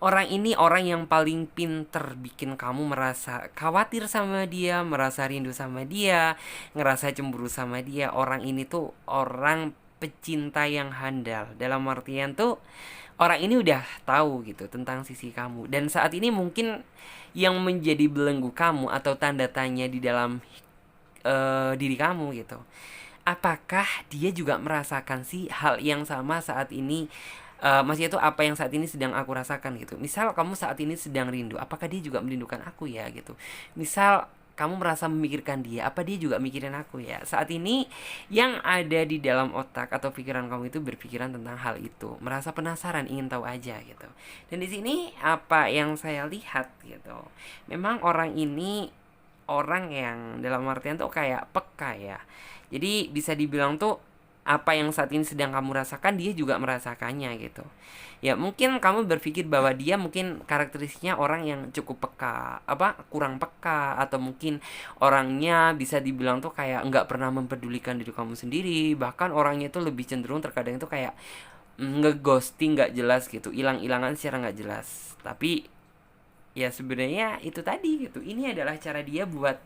orang ini orang yang paling pinter bikin kamu merasa khawatir sama dia, merasa rindu sama dia, ngerasa cemburu sama dia. Orang ini tuh orang pecinta yang handal. Dalam artian tuh orang ini udah tahu gitu tentang sisi kamu, dan saat ini mungkin yang menjadi belenggu kamu atau tanda tanya di dalam diri kamu gitu, apakah dia juga merasakan sih hal yang sama saat ini. Maksudnya itu apa yang saat ini sedang aku rasakan gitu. Misal kamu saat ini sedang rindu, apakah dia juga merindukan aku ya gitu. Misal kamu merasa memikirkan dia, apa dia juga mikirin aku ya. Saat ini yang ada di dalam otak atau pikiran kamu itu berpikiran tentang hal itu, merasa penasaran, ingin tahu aja gitu. Dan di sini apa yang saya lihat gitu, memang orang ini orang yang dalam artian tuh kayak peka ya. Jadi bisa dibilang tuh apa yang saat ini sedang kamu rasakan dia juga merasakannya gitu. Ya mungkin kamu berpikir bahwa dia mungkin karakteristiknya orang yang cukup peka, kurang peka, atau mungkin orangnya bisa dibilang tuh kayak nggak pernah mempedulikan diri kamu sendiri. Bahkan orangnya itu lebih cenderung terkadang itu kayak ngeghosting nggak jelas gitu, hilang-hilangan secara nggak jelas. Tapi ya sebenarnya itu tadi gitu, ini adalah cara dia buat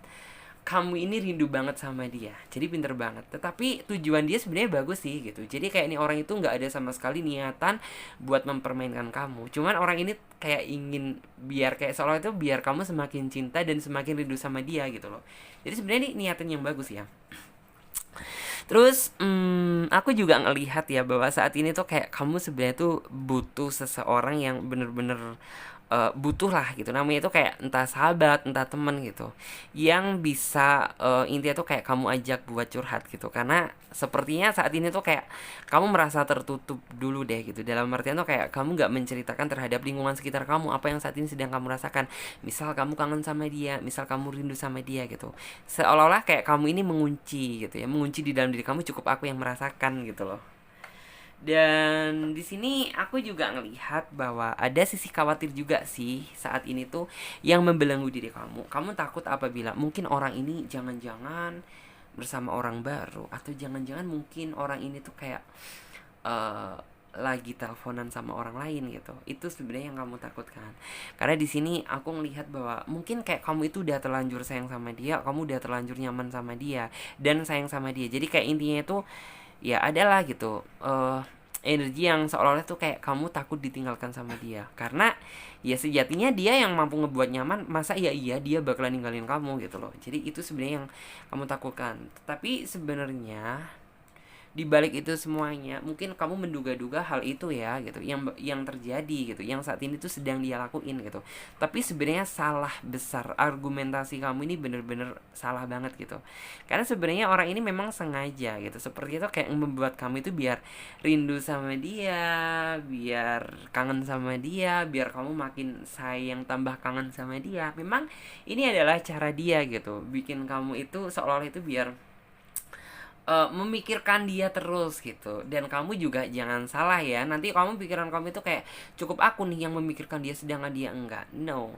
kamu ini rindu banget sama dia. Jadi pinter banget. Tetapi tujuan dia sebenarnya bagus sih gitu. Jadi kayak ini orang itu nggak ada sama sekali niatan buat mempermainkan kamu. Cuman orang ini kayak ingin biar kayak seolah itu biar kamu semakin cinta dan semakin rindu sama dia gitu loh. Jadi sebenarnya ini niatan yang bagus ya. Terus aku juga ngelihat ya bahwa saat ini tuh kayak kamu sebenarnya tuh butuh seseorang yang bener-bener butuh lah gitu, namanya itu kayak entah sahabat entah temen gitu, yang bisa intinya tuh kayak kamu ajak buat curhat gitu. Karena sepertinya saat ini tuh kayak kamu merasa tertutup dulu deh gitu, dalam artian tuh kayak kamu nggak menceritakan terhadap lingkungan sekitar kamu apa yang saat ini sedang kamu rasakan. Misal kamu kangen sama dia, misal kamu rindu sama dia gitu, seolah-olah kayak kamu ini mengunci gitu ya, mengunci di dalam diri kamu, cukup aku yang merasakan gitu loh. Dan di sini aku juga ngelihat bahwa ada sisi khawatir juga sih saat ini tuh yang membelenggu diri kamu. Kamu takut apabila mungkin orang ini jangan-jangan bersama orang baru, atau jangan-jangan mungkin orang ini tuh kayak uh, lagi teleponan sama orang lain gitu. Itu sebenarnya yang kamu takutkan. Karena di sini aku ngelihat bahwa mungkin kayak kamu itu udah terlanjur sayang sama dia, kamu udah terlanjur nyaman sama dia dan sayang sama dia. Jadi kayak intinya itu ya adalah gitu, energi yang seolah-olah tuh kayak kamu takut ditinggalkan sama dia. Karena ya sejatinya dia yang mampu ngebuat nyaman, masa iya dia bakalan ninggalin kamu gitu loh. Jadi itu sebenarnya yang kamu takutkan. Tapi sebenarnya di balik itu semuanya mungkin kamu menduga-duga hal itu ya gitu, yang terjadi gitu, yang saat ini tuh sedang dia lakuin gitu. Tapi sebenarnya salah besar, argumentasi kamu ini bener-bener salah banget gitu. Karena sebenarnya orang ini memang sengaja gitu, seperti itu kayak membuat kamu itu biar rindu sama dia, biar kangen sama dia, biar kamu makin sayang tambah kangen sama dia. Memang ini adalah cara dia gitu, bikin kamu itu seolah-olah itu biar memikirkan dia terus gitu. Dan kamu juga jangan salah ya, nanti kamu pikiran kamu itu kayak cukup aku nih yang memikirkan dia sedangkan dia enggak. No,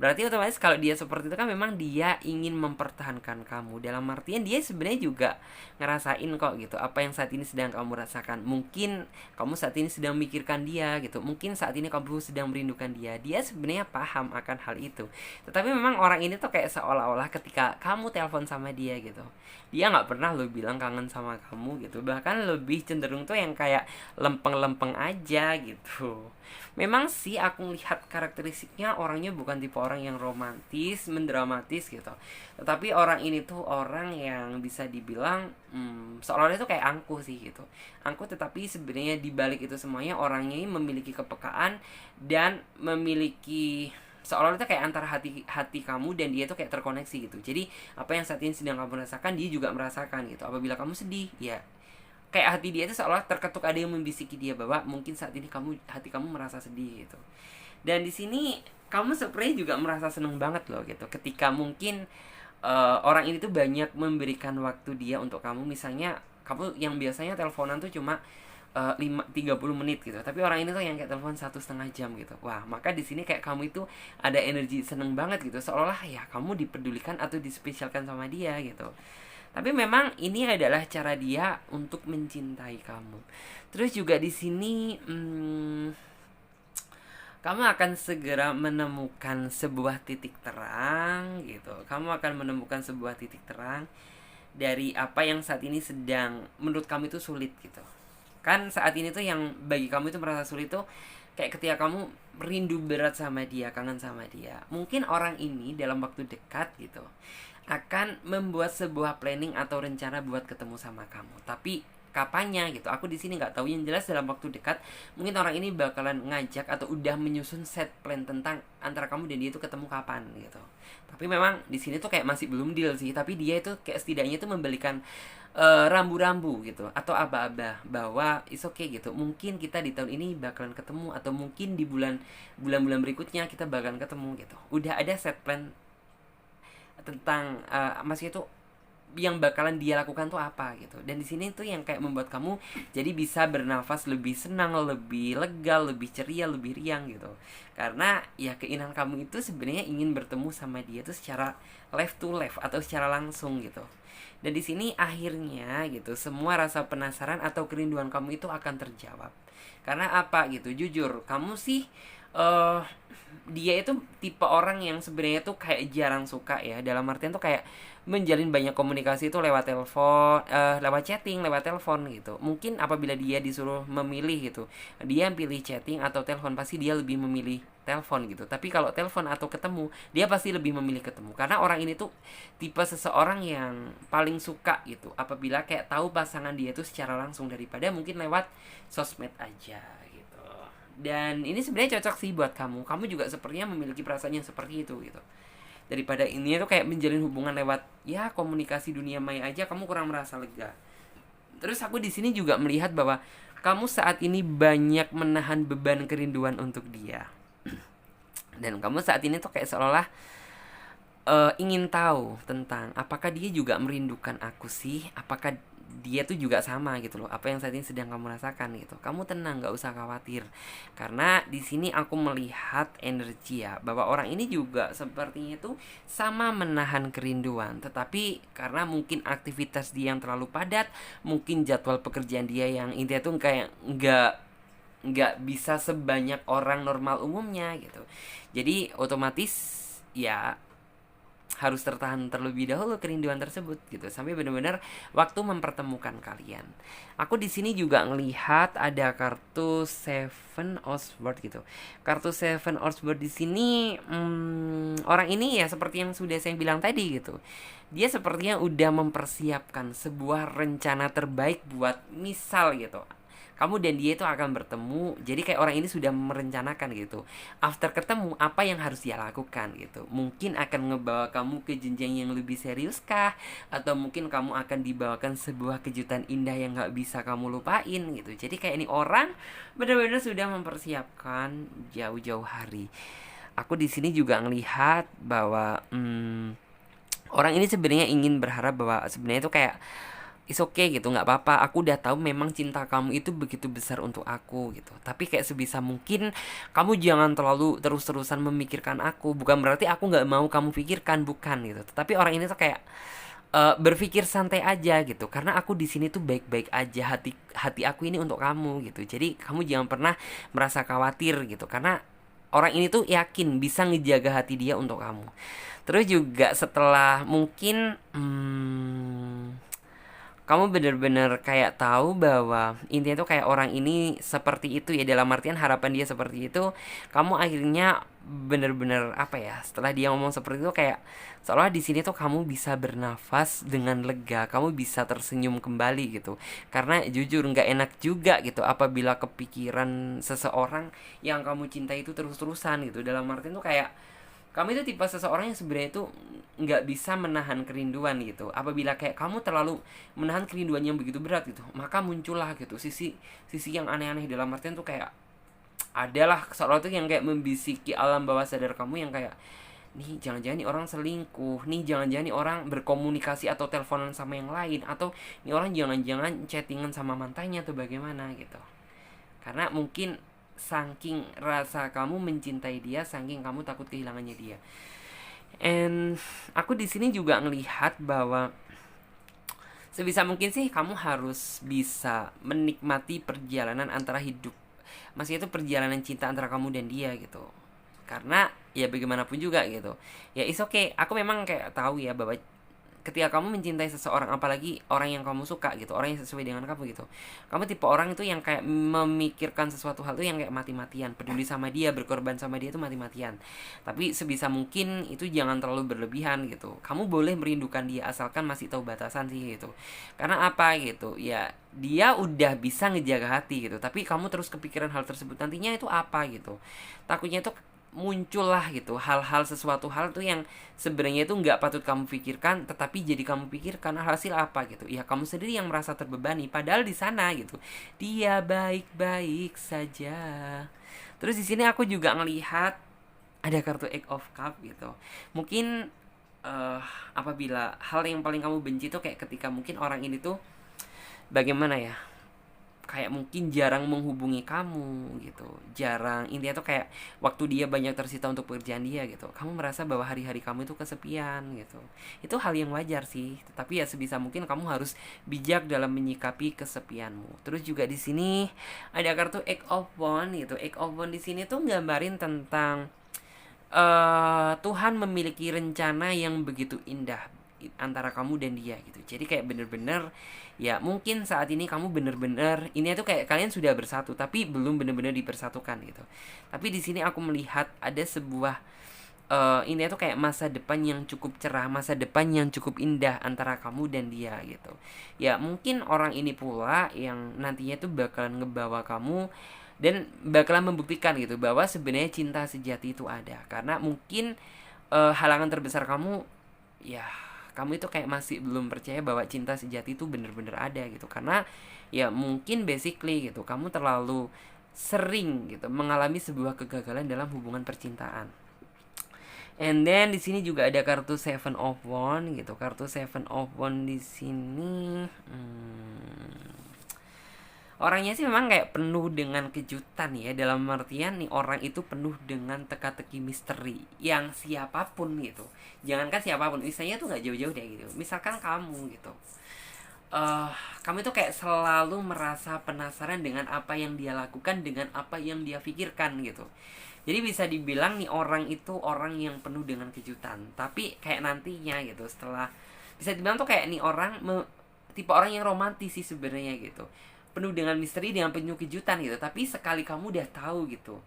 berarti otomatis kalau dia seperti itu kan memang dia ingin mempertahankan kamu. Dalam artian dia sebenarnya juga ngerasain kok gitu apa yang saat ini sedang kamu rasakan. Mungkin kamu saat ini sedang memikirkan dia gitu, mungkin saat ini kamu sedang merindukan dia. Dia sebenarnya paham akan hal itu. Tetapi memang orang ini tuh kayak seolah-olah ketika kamu telepon sama dia gitu, dia nggak pernah lo bilang kangen sama kamu gitu. Bahkan lebih cenderung tuh yang kayak lempeng-lempeng aja gitu. Memang sih aku lihat karakteristiknya orangnya bukan tipe orang yang romantis, mendramatis gitu. Tetapi orang ini tuh orang yang bisa dibilang seolah-olah itu kayak angkuh sih gitu. Angkuh, tetapi sebenarnya di balik itu semuanya orangnya ini memiliki kepekaan dan memiliki seolah-olah itu kayak antara hati kamu dan dia tuh kayak terkoneksi gitu. Jadi apa yang saat ini sedang kamu rasakan, dia juga merasakan gitu. Apabila kamu sedih, ya kayak hati dia itu seolah terketuk, ada yang membisiki dia bahwa mungkin saat ini hati kamu merasa sedih gitu. Dan di sini kamu sebenarnya juga merasa seneng banget loh gitu, ketika mungkin orang ini tuh banyak memberikan waktu dia untuk kamu. Misalnya kamu yang biasanya teleponan tuh cuma 30 menit gitu, tapi orang ini tuh yang kayak telepon 1,5 jam gitu. Wah, maka di sini kayak kamu itu ada energi seneng banget gitu, seolah ya kamu dipedulikan atau dispesialkan sama dia gitu. Tapi memang ini adalah cara dia untuk mencintai kamu. Terus juga di sini kamu akan segera menemukan sebuah titik terang gitu. Kamu akan menemukan sebuah titik terang dari apa yang saat ini sedang menurut kamu itu sulit gitu. Kan saat ini tuh yang bagi kamu itu merasa sulit tuh kayak ketika kamu rindu berat sama dia, kangen sama dia. Mungkin orang ini dalam waktu dekat gitu akan membuat sebuah planning atau rencana buat ketemu sama kamu. Tapi kapannya gitu, aku di sini nggak tahu. Yang jelas dalam waktu dekat mungkin orang ini bakalan ngajak atau udah menyusun set plan tentang antara kamu dan dia itu ketemu kapan gitu. Tapi memang di sini tuh kayak masih belum deal sih. Tapi dia itu kayak setidaknya itu memberikan rambu-rambu gitu atau aba-aba bahwa is okay gitu. Mungkin kita di tahun ini bakalan ketemu, atau mungkin di bulan-bulan berikutnya kita bakalan ketemu gitu. Udah ada set plan tentang maksudnya tuh yang bakalan dia lakukan tuh apa gitu. Dan di sini tuh yang kayak membuat kamu jadi bisa bernafas lebih senang, lebih lega, lebih ceria, lebih riang gitu. Karena ya keinginan kamu itu sebenarnya ingin bertemu sama dia tuh secara left to left atau secara langsung gitu. Dan di sini akhirnya gitu semua rasa penasaran atau kerinduan kamu itu akan terjawab. Karena apa gitu? Jujur, kamu sih dia itu tipe orang yang sebenarnya tuh kayak jarang suka ya, dalam artian tuh kayak menjalin banyak komunikasi itu lewat telepon, lewat chatting, lewat telepon gitu. Mungkin apabila dia disuruh memilih gitu, dia pilih chatting atau telepon, pasti dia lebih memilih telepon gitu. Tapi kalau telepon atau ketemu, dia pasti lebih memilih ketemu. Karena orang ini tuh tipe seseorang yang paling suka gitu apabila kayak tahu pasangan dia tuh secara langsung daripada mungkin lewat sosmed aja gitu. Dan ini sebenarnya cocok sih buat kamu. Kamu juga sepertinya memiliki perasaan yang seperti itu gitu. Daripada ini tuh kayak menjalin hubungan lewat ya komunikasi dunia maya aja, kamu kurang merasa lega. Terus aku di sini juga melihat bahwa kamu saat ini banyak menahan beban kerinduan untuk dia. Dan kamu saat ini tuh kayak seolah ingin tahu tentang apakah dia juga merindukan aku sih, apakah dia tuh juga sama gitu loh apa yang saat ini sedang kamu rasakan gitu. Kamu tenang, nggak usah khawatir, karena di sini aku melihat energi ya bahwa orang ini juga sepertinya tuh sama menahan kerinduan, tetapi karena mungkin aktivitas dia yang terlalu padat, mungkin jadwal pekerjaan dia yang intinya tuh kayak nggak bisa sebanyak orang normal umumnya gitu. Jadi otomatis ya harus tertahan terlebih dahulu kerinduan tersebut gitu sampai benar-benar waktu mempertemukan kalian. Aku di sini juga ngelihat ada kartu Seven of Swords gitu. Kartu Seven of Swords di sini orang ini ya seperti yang sudah saya bilang tadi gitu. Dia sepertinya udah mempersiapkan sebuah rencana terbaik buat misal gitu kamu dan dia itu akan bertemu. Jadi kayak orang ini sudah merencanakan gitu, after ketemu apa yang harus dia lakukan gitu. Mungkin akan ngebawa kamu ke jenjang yang lebih serius kah, atau mungkin kamu akan dibawakan sebuah kejutan indah yang gak bisa kamu lupain gitu. Jadi kayak ini orang benar-benar sudah mempersiapkan jauh-jauh hari. Aku di sini juga ngelihat bahwa orang ini sebenarnya ingin berharap bahwa sebenarnya itu kayak it's okay gitu, nggak apa-apa. Aku udah tahu memang cinta kamu itu begitu besar untuk aku gitu. Tapi kayak sebisa mungkin kamu jangan terlalu terus-terusan memikirkan aku. Bukan berarti aku nggak mau kamu pikirkan, bukan gitu. Tapi orang ini tuh kayak berpikir santai aja gitu. Karena aku di sini tuh baik-baik aja. Hati aku ini untuk kamu gitu. Jadi kamu jangan pernah merasa khawatir gitu. Karena orang ini tuh yakin bisa ngejaga hati dia untuk kamu. Terus juga setelah mungkin kamu bener-bener kayak tahu bahwa intinya tuh kayak orang ini seperti itu ya, dalam artian harapan dia seperti itu. Kamu akhirnya bener-bener apa ya, setelah dia ngomong seperti itu kayak seolah di sini tuh kamu bisa bernafas dengan lega, kamu bisa tersenyum kembali gitu. Karena jujur nggak enak juga gitu apabila kepikiran seseorang yang kamu cintai itu terus-terusan gitu. Dalam artian tuh kayak kamu itu tipe seseorang yang sebenarnya itu nggak bisa menahan kerinduan gitu. Apabila kayak kamu terlalu menahan kerinduan yang begitu berat gitu, maka muncullah gitu sisi sisi yang aneh-aneh. Dalam artian tuh kayak adalah seolah tuh yang kayak membisiki alam bawah sadar kamu yang kayak, nih jangan-jangan nih orang selingkuh, nih jangan-jangan nih orang berkomunikasi atau teleponan sama yang lain, atau nih orang jangan-jangan chattingan sama mantannya atau bagaimana gitu. Karena mungkin saking rasa kamu mencintai dia, saking kamu takut kehilangannya dia. And aku di sini juga ngelihat bahwa sebisa mungkin sih kamu harus bisa menikmati perjalanan antara hidup. Masih itu perjalanan cinta antara kamu dan dia gitu. Karena ya bagaimanapun juga gitu. Ya is okay. Aku memang kayak tahu ya bahwa ketika kamu mencintai seseorang, apalagi orang yang kamu suka gitu, orang yang sesuai dengan kamu gitu, kamu tipe orang itu yang kayak memikirkan sesuatu hal itu yang kayak mati-matian, peduli sama dia, berkorban sama dia itu mati-matian. Tapi sebisa mungkin itu jangan terlalu berlebihan gitu. Kamu boleh merindukan dia asalkan masih tahu batasan sih gitu. Karena apa gitu ya, dia udah bisa ngejaga hati gitu, tapi kamu terus kepikiran hal tersebut, nantinya itu apa gitu. Takutnya itu muncullah gitu hal-hal, sesuatu hal tuh yang sebenarnya itu nggak patut kamu pikirkan, tetapi jadi kamu pikirkan. Hasil apa gitu ya, kamu sendiri yang merasa terbebani, padahal di sana gitu dia baik-baik saja. Terus di sini aku juga ngelihat ada kartu Eight of Cup gitu. Mungkin eh apabila hal yang paling kamu benci tuh kayak ketika mungkin orang ini tuh bagaimana ya, kayak mungkin jarang menghubungi kamu gitu, jarang, intinya tuh kayak waktu dia banyak tersita untuk pekerjaan dia gitu, kamu merasa bahwa hari-hari kamu itu kesepian gitu. Itu hal yang wajar sih, tapi ya sebisa mungkin kamu harus bijak dalam menyikapi kesepianmu. Terus juga di sini ada kartu Eight of Wands gitu. Eight of Wands di sini tuh gambarin tentang Tuhan memiliki rencana yang begitu indah antara kamu dan dia gitu. Jadi kayak bener-bener ya mungkin saat ini kamu bener-bener ini tuh kayak kalian sudah bersatu tapi belum bener-bener dipersatukan gitu. Tapi di sini aku melihat ada sebuah ini tuh kayak masa depan yang cukup cerah, masa depan yang cukup indah antara kamu dan dia gitu. Ya mungkin orang ini pula yang nantinya tuh bakalan ngebawa kamu dan bakalan membuktikan gitu bahwa sebenarnya cinta sejati itu ada. Karena mungkin halangan terbesar kamu ya, kamu itu kayak masih belum percaya bahwa cinta sejati itu bener-bener ada gitu. Karena ya mungkin basically gitu kamu terlalu sering gitu mengalami sebuah kegagalan dalam hubungan percintaan. And then di sini juga ada kartu Seven of Wands gitu. Kartu Seven of Wands di sini orangnya sih memang kayak penuh dengan kejutan ya. Dalam artian nih orang itu penuh dengan teka-teki misteri yang siapapun gitu. Jangankan siapapun, misalnya tuh nggak jauh-jauh deh gitu. Misalkan kamu gitu, kamu itu kayak selalu merasa penasaran dengan apa yang dia lakukan, dengan apa yang dia pikirkan gitu. Jadi bisa dibilang nih orang itu orang yang penuh dengan kejutan. Tapi kayak nantinya gitu setelah, bisa dibilang tuh kayak nih orang tipe orang yang romantis sih sebenarnya gitu, penuh dengan misteri, dengan penuh kejutan gitu. Tapi sekali kamu udah tahu gitu,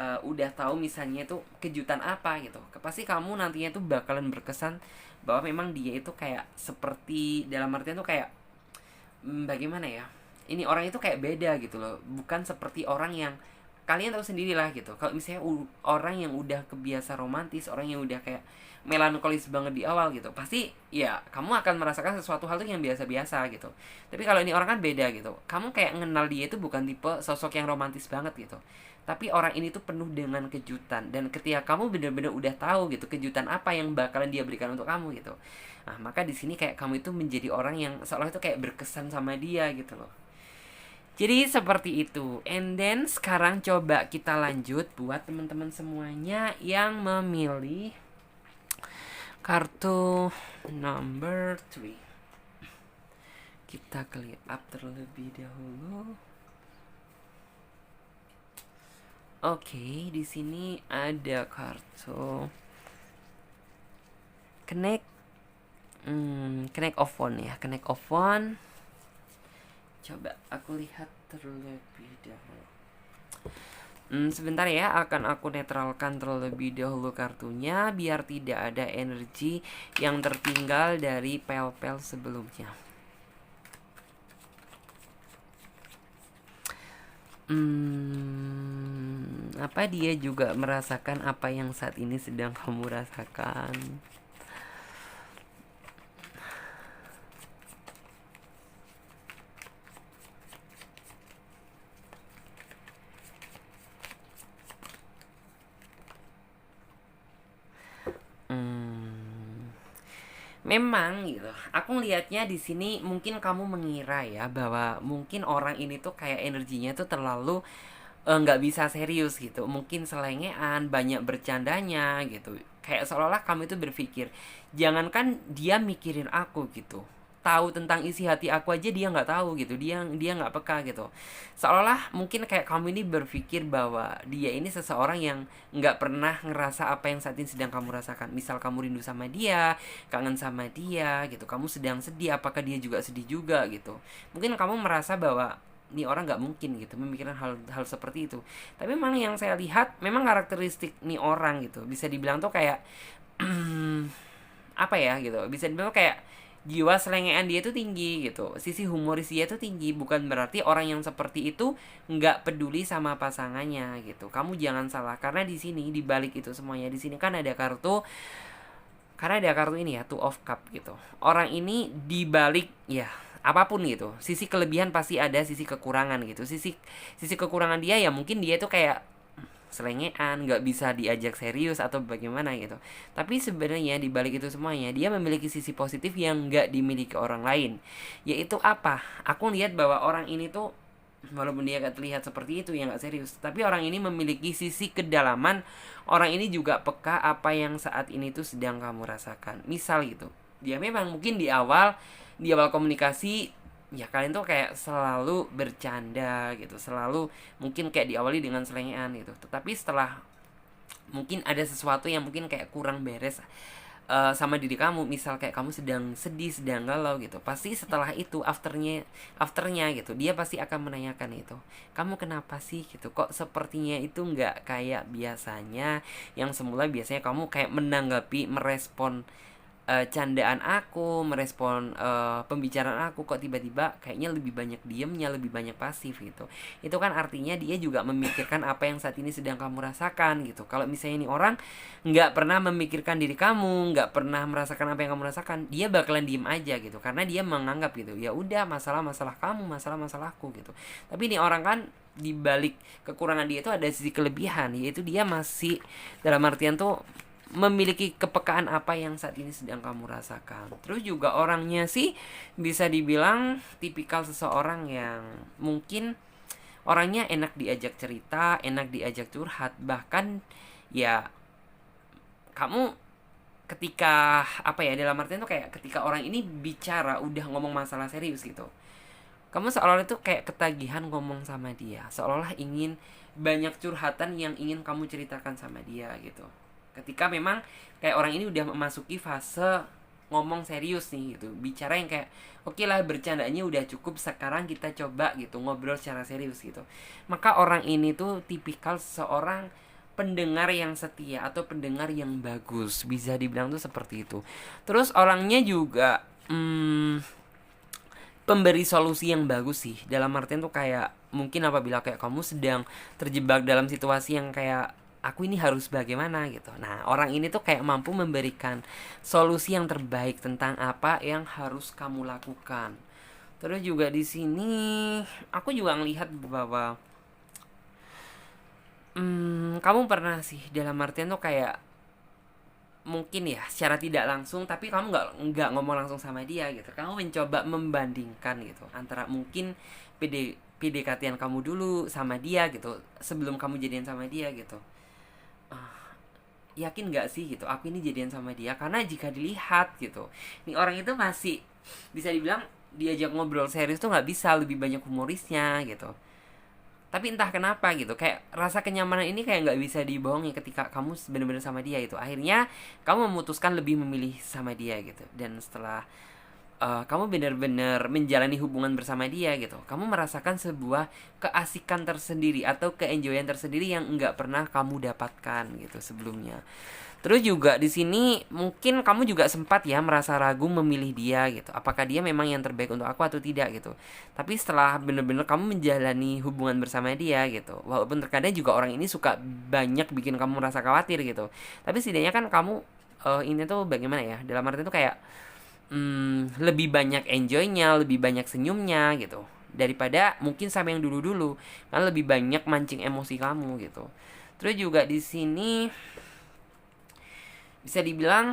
udah tahu misalnya itu kejutan apa gitu, pasti kamu nantinya tuh bakalan berkesan bahwa memang dia itu kayak seperti, dalam artian tuh kayak bagaimana ya, ini orang itu kayak beda gitu loh, bukan seperti orang yang kalian tahu sendirilah gitu. Kalau misalnya orang yang udah kebiasa romantis, orang yang udah kayak melankolis banget di awal gitu, pasti ya kamu akan merasakan sesuatu hal tuh yang biasa-biasa gitu. Tapi kalau ini orang kan beda gitu, kamu kayak ngenal dia itu bukan tipe sosok yang romantis banget gitu, tapi orang ini tuh penuh dengan kejutan. Dan ketika kamu benar-benar udah tahu gitu kejutan apa yang bakalan dia berikan untuk kamu gitu, nah maka di sini kayak kamu itu menjadi orang yang seolah itu kayak berkesan sama dia gitu loh. Jadi seperti itu. And then sekarang coba kita lanjut buat teman-teman semuanya yang memilih kartu number 3. Kita clear up terlebih dahulu. Oke, di sini ada kartu Connect of One ya, Connect of One. Coba aku lihat terlebih dahulu. Sebentar ya, akan aku netralkan terlebih dahulu kartunya biar tidak ada energi yang tertinggal dari pel-pel sebelumnya. Apa dia juga merasakan apa yang saat ini sedang kamu rasakan? Memang gitu. Aku ngelihatnya di sini mungkin kamu mengira ya bahwa mungkin orang ini tuh kayak energinya tuh terlalu nggak bisa serius gitu. Mungkin selengean, banyak bercandanya gitu. Kayak seolah-olah kamu itu berpikir, jangankan dia mikirin aku gitu, tahu tentang isi hati aku aja dia nggak tahu gitu, dia nggak peka gitu. Seolah mungkin kayak kamu ini berpikir bahwa dia ini seseorang yang nggak pernah ngerasa apa yang saat ini sedang kamu rasakan. Misal kamu rindu sama dia, kangen sama dia gitu, kamu sedang sedih, apakah dia juga sedih juga gitu. Mungkin kamu merasa bahwa nih orang nggak mungkin gitu memikirkan hal seperti itu. Tapi memang yang saya lihat memang karakteristik nih orang gitu bisa dibilang tuh kayak apa ya gitu, bisa dibilang kayak jiwa selengean dia tuh tinggi gitu, sisi humoris dia tuh tinggi. Bukan berarti orang yang seperti itu nggak peduli sama pasangannya gitu. Kamu jangan salah, karena di sini di balik itu semuanya, di sini kan ada kartu, karena ada kartu ini ya, Two of Cup gitu. Orang ini di balik ya apapun gitu, sisi kelebihan pasti ada sisi kekurangan gitu. Sisi kekurangan dia ya mungkin dia tuh kayak selengean, nggak bisa diajak serius atau bagaimana gitu. Tapi sebenarnya di balik itu semuanya dia memiliki sisi positif yang nggak dimiliki orang lain. Yaitu apa? Aku lihat bahwa orang ini tuh walaupun dia gak terlihat seperti itu ya, nggak serius, tapi orang ini memiliki sisi kedalaman. Orang ini juga peka apa yang saat ini tuh sedang kamu rasakan. Misal gitu, dia memang mungkin di awal komunikasi ya kalian tuh kayak selalu bercanda gitu, selalu mungkin kayak diawali dengan selengean gitu. Tetapi setelah mungkin ada sesuatu yang mungkin kayak kurang beres sama diri kamu, misal kayak kamu sedang sedih, sedang galau gitu, pasti setelah itu afternya gitu dia pasti akan menanyakan itu, kamu kenapa sih gitu, kok sepertinya itu nggak kayak biasanya, yang semula biasanya kamu kayak menanggapi, merespon candaan aku, merespon pembicaraan aku, kok tiba-tiba kayaknya lebih banyak diemnya, lebih banyak pasif gitu. Itu kan artinya dia juga memikirkan apa yang saat ini sedang kamu rasakan gitu. Kalau misalnya ini orang nggak pernah memikirkan diri kamu, nggak pernah merasakan apa yang kamu rasakan, dia bakalan diem aja gitu, karena dia menganggap gitu, ya udah masalah kamu, masalahku gitu. Tapi ini orang kan di balik kekurangan dia itu ada sisi kelebihan, yaitu dia masih dalam artian tuh memiliki kepekaan apa yang saat ini sedang kamu rasakan. Terus juga orangnya sih bisa dibilang tipikal seseorang yang mungkin orangnya enak diajak cerita, enak diajak curhat. Bahkan ya kamu ketika apa ya, dalam artian tuh kayak ketika orang ini bicara udah ngomong masalah serius gitu, kamu seolah-olah itu kayak ketagihan ngomong sama dia, seolah-olah ingin banyak curhatan yang ingin kamu ceritakan sama dia gitu. Ketika memang kayak orang ini udah memasuki fase ngomong serius nih gitu, bicara yang kayak oke lah, bercandanya udah cukup, sekarang kita coba gitu ngobrol secara serius gitu. Maka orang ini tuh tipikal seorang pendengar yang setia atau pendengar yang bagus, bisa dibilang tuh seperti itu. Terus orangnya juga pemberi solusi yang bagus sih, dalam artian tuh kayak mungkin apabila kayak kamu sedang terjebak dalam situasi yang kayak aku ini harus bagaimana gitu, nah orang ini tuh kayak mampu memberikan solusi yang terbaik tentang apa yang harus kamu lakukan. Terus juga di sini aku juga ngelihat bahwa kamu pernah sih dalam artian tuh kayak mungkin ya secara tidak langsung, tapi kamu nggak ngomong langsung sama dia gitu, kamu mencoba membandingkan gitu antara mungkin PDKT-an kamu dulu sama dia gitu sebelum kamu jadian sama dia gitu. Yakin nggak sih gitu aku ini jadian sama dia? Karena jika dilihat gitu, ini orang itu masih bisa dibilang diajak ngobrol serius tuh nggak bisa, lebih banyak humorisnya gitu. Tapi entah kenapa gitu, kayak rasa kenyamanan ini kayak nggak bisa dibohongi ketika kamu bener-bener sama dia itu. Akhirnya kamu memutuskan lebih memilih sama dia gitu. Dan setelah kamu benar-benar menjalani hubungan bersama dia gitu. Kamu merasakan sebuah keasikan tersendiri atau keenjoyan tersendiri yang nggak pernah kamu dapatkan gitu sebelumnya. Terus juga di sini mungkin kamu juga sempat ya merasa ragu memilih dia gitu. Apakah dia memang yang terbaik untuk aku atau tidak gitu. Tapi setelah bener-bener kamu menjalani hubungan bersama dia gitu. Walaupun terkadang juga orang ini suka banyak bikin kamu merasa khawatir gitu. Tapi setidaknya kan kamu ini tuh bagaimana ya? Dalam arti itu kayak lebih banyak enjoynya, lebih banyak senyumnya gitu. Daripada mungkin sama yang dulu-dulu. Kan lebih banyak mancing emosi kamu gitu. Terus juga di sini bisa dibilang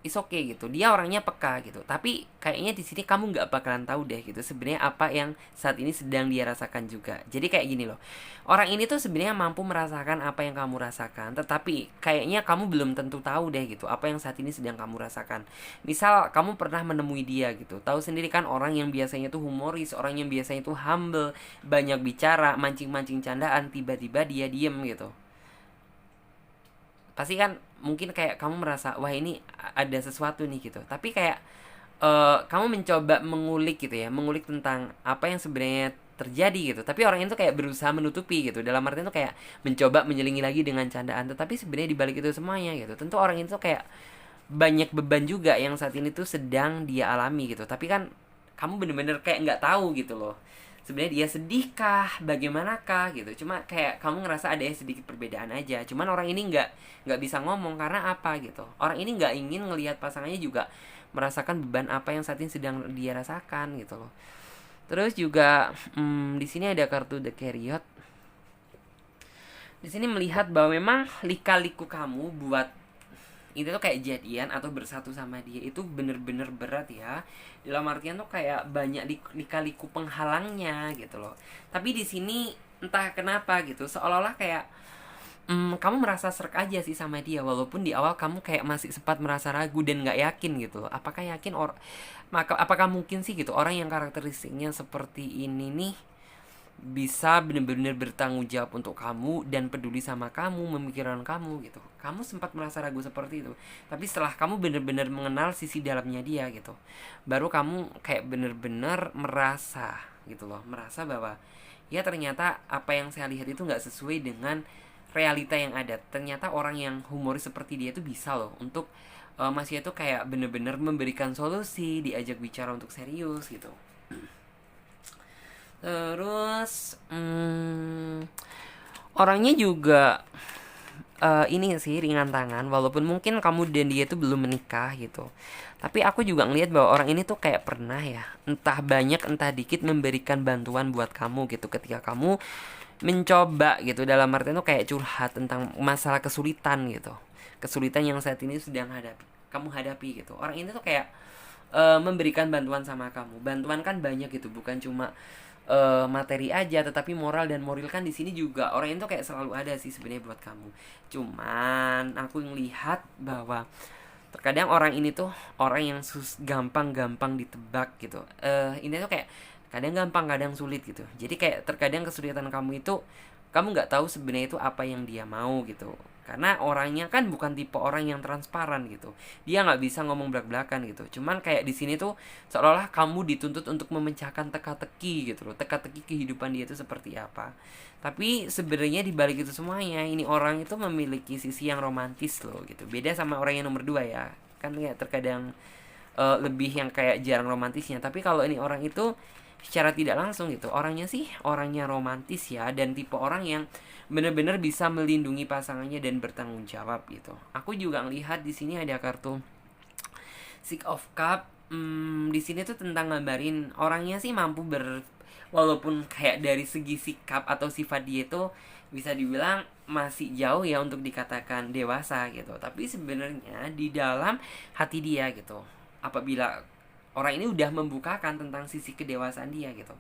is okay gitu, dia orangnya peka gitu, tapi kayaknya di sini kamu nggak bakalan tahu deh gitu sebenarnya apa yang saat ini sedang dia rasakan juga. Jadi kayak gini loh, orang ini tuh sebenarnya mampu merasakan apa yang kamu rasakan, tetapi kayaknya kamu belum tentu tahu deh gitu apa yang saat ini sedang kamu rasakan. Misal kamu pernah menemui dia gitu, tahu sendiri kan orang yang biasanya tuh humoris, orang yang biasanya tuh humble, banyak bicara, mancing-mancing candaan, tiba-tiba dia diem gitu. Pasti kan mungkin kayak kamu merasa wah ini ada sesuatu nih gitu, tapi kayak kamu mencoba mengulik gitu ya, mengulik tentang apa yang sebenarnya terjadi gitu, tapi orang itu kayak berusaha menutupi gitu, dalam artian itu kayak mencoba menyelingi lagi dengan candaan, tetapi sebenarnya dibalik itu semuanya gitu, tentu orang itu kayak banyak beban juga yang saat ini tuh sedang dia alami gitu, tapi kan kamu bener-bener kayak nggak tahu gitu loh sebenarnya dia sedihkah, bagaimanakah gitu. Cuma kayak kamu ngerasa ada sedikit perbedaan aja. Cuman orang ini nggak bisa ngomong karena apa gitu. Orang ini nggak ingin ngelihat pasangannya juga merasakan beban apa yang saat ini sedang dia rasakan gitu loh. Terus juga di sini ada kartu The Chariot. Di sini melihat bahwa memang lika-liku kamu buat itu tuh kayak jadian atau bersatu sama dia itu bener-bener berat ya, dalam artian tuh kayak banyak lika-liku penghalangnya gitu loh. Tapi di sini entah kenapa gitu seolah-olah kayak kamu merasa serak aja sih sama dia, walaupun di awal kamu kayak masih sempat merasa ragu dan nggak yakin gitu loh, apakah yakin maka apakah mungkin sih gitu orang yang karakteristiknya seperti ini nih bisa benar-benar bertanggung jawab untuk kamu dan peduli sama kamu, memikirkan kamu gitu. Kamu sempat merasa ragu seperti itu. Tapi setelah kamu benar-benar mengenal sisi dalamnya dia gitu, baru kamu kayak benar-benar merasa gitu loh, merasa bahwa ya ternyata apa yang saya lihat itu nggak sesuai dengan realita yang ada. Ternyata orang yang humoris seperti dia itu bisa loh untuk masih itu kayak benar-benar memberikan solusi, diajak bicara untuk serius gitu. Terus orangnya juga ini sih ringan tangan, walaupun mungkin kamu dan dia itu belum menikah gitu. Tapi aku juga ngelihat bahwa orang ini tuh kayak pernah ya, entah banyak entah dikit memberikan bantuan buat kamu gitu ketika kamu mencoba gitu, dalam artian tuh kayak curhat tentang masalah kesulitan gitu. Kesulitan yang saat ini sedang kamu hadapi gitu. Orang ini tuh kayak memberikan bantuan sama kamu. Bantuan kan banyak gitu, bukan cuma materi aja, tetapi moral dan moral kan di sini juga orang itu kayak selalu ada sih sebenarnya buat kamu. Cuman aku ngelihat bahwa terkadang orang ini tuh orang yang gampang-gampang ditebak gitu. Ini tuh kayak kadang gampang kadang sulit gitu. Jadi kayak terkadang kesulitan kamu itu kamu nggak tahu sebenarnya itu apa yang dia mau gitu, karena orangnya kan bukan tipe orang yang transparan gitu, dia nggak bisa ngomong belak-belakan gitu. Cuman kayak di sini tuh seolah-olah kamu dituntut untuk memecahkan teka-teki gitu loh, teka-teki kehidupan dia itu seperti apa. Tapi sebenarnya di balik itu semuanya ini orang itu memiliki sisi yang romantis loh gitu, beda sama orang yang nomor 2 ya, kan ya terkadang lebih yang kayak jarang romantisnya. Tapi kalau ini orang itu secara tidak langsung gitu, orangnya sih orangnya romantis ya, dan tipe orang yang benar-benar bisa melindungi pasangannya dan bertanggung jawab gitu. Aku juga ngelihat di sini ada kartu Six of Cup. Di sini tuh tentang gambarin orangnya sih mampu walaupun kayak dari segi sikap atau sifat dia itu bisa dibilang masih jauh ya untuk dikatakan dewasa gitu, tapi sebenarnya di dalam hati dia gitu, apabila orang ini udah membukakan tentang sisi kedewasaan dia gitu,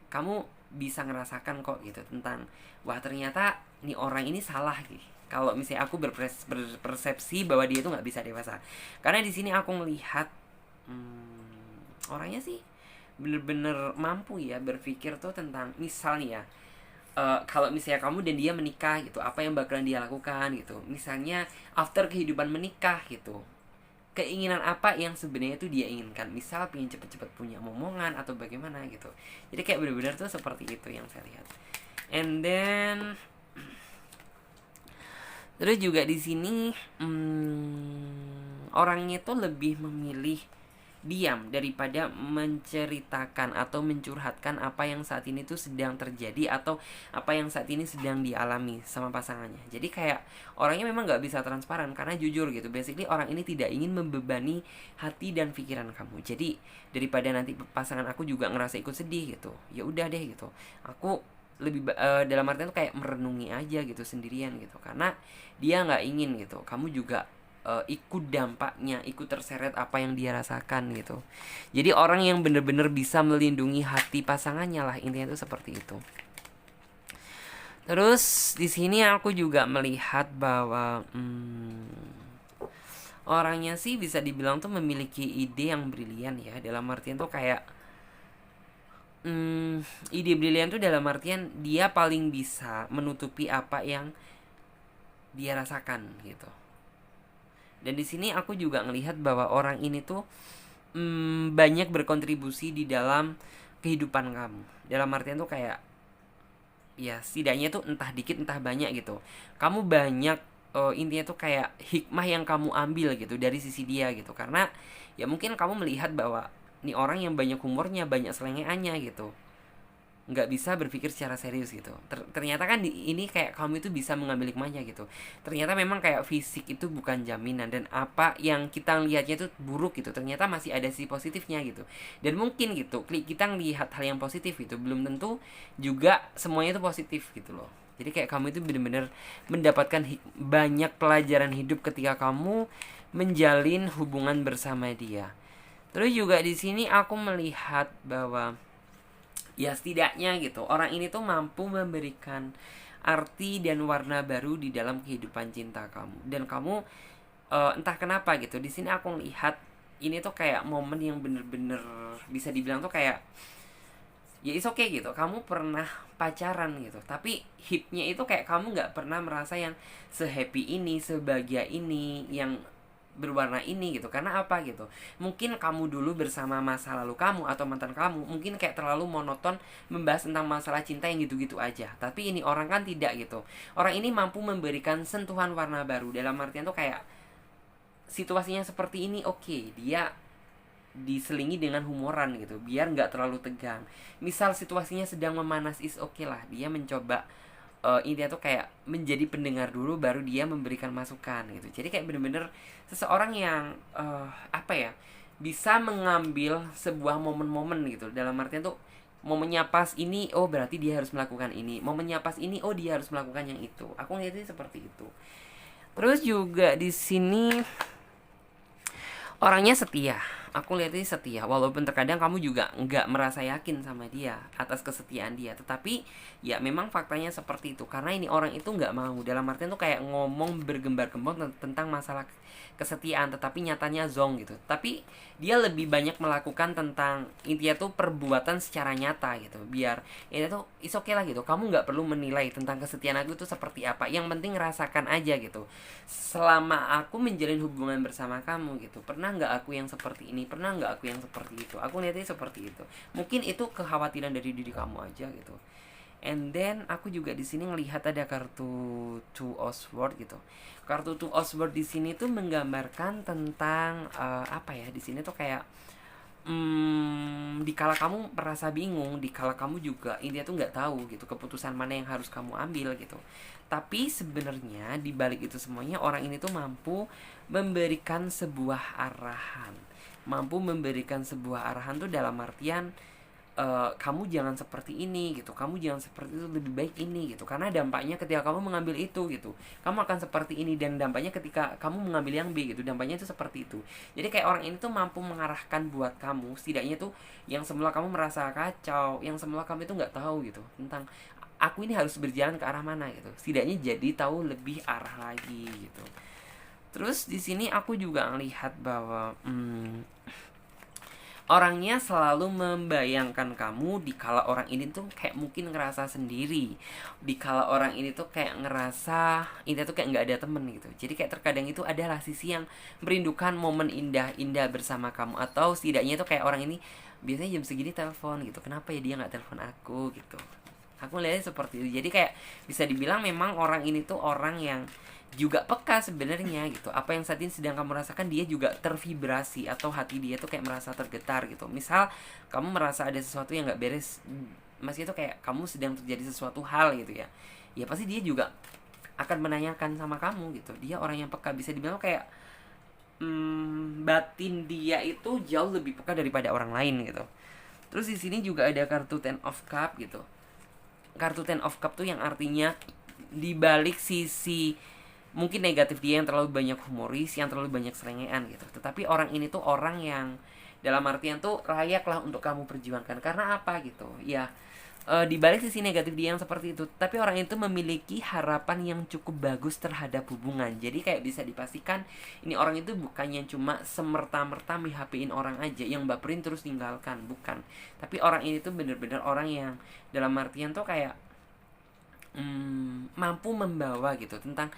kamu bisa ngerasakan kok gitu tentang wah ternyata nih orang ini salah gitu. Kalau misalnya aku berpersepsi bahwa dia itu nggak bisa dewasa, karena di sini aku melihat orangnya sih bener-bener mampu ya berpikir tuh tentang misalnya ya, kalau misalnya kamu dan dia menikah gitu, apa yang bakalan dia lakukan gitu. Misalnya after kehidupan menikah gitu, keinginan apa yang sebenarnya itu dia inginkan. Misal pengen cepet-cepet punya momongan atau bagaimana gitu. Jadi kayak benar-benar tuh seperti itu yang saya lihat. And then terus juga di sini orangnya tuh lebih memilih diam daripada menceritakan atau mencurhatkan apa yang saat ini tuh sedang terjadi atau apa yang saat ini sedang dialami sama pasangannya. Jadi kayak orangnya memang nggak bisa transparan karena jujur gitu. Basically orang ini tidak ingin membebani hati dan pikiran kamu. Jadi daripada nanti pasangan aku juga ngerasa ikut sedih gitu, ya udah deh gitu. Aku lebih dalam artian tuh kayak merenungi aja gitu sendirian gitu, karena dia nggak ingin gitu kamu juga ikut dampaknya, ikut terseret apa yang dia rasakan gitu. Jadi orang yang benar-benar bisa melindungi hati pasangannya lah, intinya itu seperti itu. Terus di sini aku juga melihat bahwa orangnya sih bisa dibilang tuh memiliki ide yang brilian ya, dalam artian tuh kayak ide brilian tuh dalam artian dia paling bisa menutupi apa yang dia rasakan gitu. Dan di sini aku juga ngelihat bahwa orang ini tuh banyak berkontribusi di dalam kehidupan kamu. Dalam artian tuh kayak ya setidaknya tuh entah dikit entah banyak gitu. Kamu banyak intinya tuh kayak hikmah yang kamu ambil gitu dari sisi dia gitu. Karena ya mungkin kamu melihat bahwa ini orang yang banyak humornya, banyak selengeannya gitu, nggak bisa berpikir secara serius gitu. Ternyata kan ini kayak kamu itu bisa mengambil hikmahnya gitu. Ternyata memang kayak fisik itu bukan jaminan, dan apa yang kita lihatnya itu buruk gitu, ternyata masih ada sisi positifnya gitu. Dan mungkin gitu kita ngelihat hal yang positif itu belum tentu juga semuanya itu positif gitu loh. Jadi kayak kamu itu benar-benar mendapatkan banyak pelajaran hidup ketika kamu menjalin hubungan bersama dia. Terus juga di sini aku melihat bahwa ya setidaknya gitu orang ini tuh mampu memberikan arti dan warna baru di dalam kehidupan cinta kamu. Dan kamu entah kenapa gitu, di sini aku lihat ini tuh kayak momen yang bener-bener bisa dibilang tuh kayak ya is okay gitu, kamu pernah pacaran gitu, tapi hipnya itu kayak kamu nggak pernah merasa yang sehappy ini, sebahagia ini, yang berwarna ini gitu. Karena apa gitu, mungkin kamu dulu bersama masa lalu kamu atau mantan kamu mungkin kayak terlalu monoton membahas tentang masalah cinta yang gitu-gitu aja. Tapi ini orang kan tidak gitu, orang ini mampu memberikan sentuhan warna baru. Dalam artian tuh kayak situasinya seperti ini, oke, dia diselingi dengan humoran gitu biar nggak terlalu tegang. Misal situasinya sedang memanas, is oke lah dia mencoba intinya tuh kayak menjadi pendengar dulu baru dia memberikan masukan gitu. Jadi kayak bener-bener seseorang yang apa ya, bisa mengambil sebuah momen-momen gitu. Dalam artian tuh momennya pas ini, oh berarti dia harus melakukan ini. Momennya pas ini, oh dia harus melakukan yang itu. Aku ngeliatnya seperti itu. Terus juga di sini orangnya setia. Aku lihat ini setia, walaupun terkadang kamu juga nggak merasa yakin sama dia atas kesetiaan dia. Tetapi ya memang faktanya seperti itu, karena ini orang itu nggak mau. Dalam artian tuh kayak ngomong bergembar-gembor tentang masalah kesetiaan, tetapi nyatanya zong gitu. Tapi dia lebih banyak melakukan tentang intinya tuh perbuatan secara nyata gitu. Biar ini tuh is okay lah gitu, kamu nggak perlu menilai tentang kesetiaan aku itu seperti apa, yang penting rasakan aja gitu. Selama aku menjalin hubungan bersama kamu gitu, pernah nggak aku yang seperti ini, pernah nggak aku yang seperti itu. Aku lihatnya seperti itu. Mungkin itu kekhawatiran dari diri kamu aja gitu. And then aku juga di sini ngelihat ada kartu Two of Swords gitu. Kartu Two of Swords di sini tuh menggambarkan tentang apa ya? Di sini tuh kayak dikala kamu merasa bingung, dikala kamu juga intinya tuh nggak tahu gitu keputusan mana yang harus kamu ambil gitu. Tapi sebenarnya di balik itu semuanya orang ini tuh mampu memberikan sebuah arahan. Mampu memberikan sebuah arahan tuh dalam artian kamu jangan seperti ini gitu, kamu jangan seperti itu, lebih baik ini gitu. Karena dampaknya ketika kamu mengambil itu gitu, kamu akan seperti ini, dan dampaknya ketika kamu mengambil yang B gitu, dampaknya itu seperti itu. Jadi kayak orang ini tuh mampu mengarahkan buat kamu, setidaknya tuh yang semula kamu merasa kacau, yang semula kamu itu nggak tahu gitu tentang aku ini harus berjalan ke arah mana gitu, setidaknya jadi tahu lebih arah lagi gitu. Terus di sini aku juga ngelihat bahwa orangnya selalu membayangkan kamu di kala orang ini tuh kayak mungkin ngerasa sendiri, di kala orang ini tuh kayak ngerasa ini tuh kayak nggak ada temen gitu. Jadi kayak terkadang itu adalah sisi yang merindukan momen indah-indah bersama kamu, atau setidaknya tuh kayak orang ini biasanya jam segini telepon gitu, kenapa ya dia nggak telepon aku gitu. Aku lihatnya seperti itu. Jadi kayak bisa dibilang memang orang ini tuh orang yang juga peka sebenarnya gitu. Apa yang saat ini sedang kamu rasakan, dia juga tervibrasi, atau hati dia tuh kayak merasa tergetar gitu. Misal kamu merasa ada sesuatu yang nggak beres, masih itu kayak kamu sedang terjadi sesuatu hal gitu ya, ya pasti dia juga akan menanyakan sama kamu gitu. Dia orang yang peka, bisa dibilang kayak batin dia itu jauh lebih peka daripada orang lain gitu. Terus di sini juga ada kartu Ten of Cup gitu. Kartu Ten of Cup tuh yang artinya dibalik sisi mungkin negatif dia yang terlalu banyak humoris, yang terlalu banyak selengean gitu, tetapi orang ini tuh orang yang dalam artian tuh layak lah untuk kamu perjuangkan. Karena apa gitu ya, di balik sisi negatif dia yang seperti itu, tapi orang itu memiliki harapan yang cukup bagus terhadap hubungan. Jadi kayak bisa dipastikan ini orang itu bukannya cuma semerta-merta mihapin orang aja, yang baperin terus tinggalkan, bukan. Tapi orang ini tuh bener-bener orang yang dalam artian tuh kayak mampu membawa gitu tentang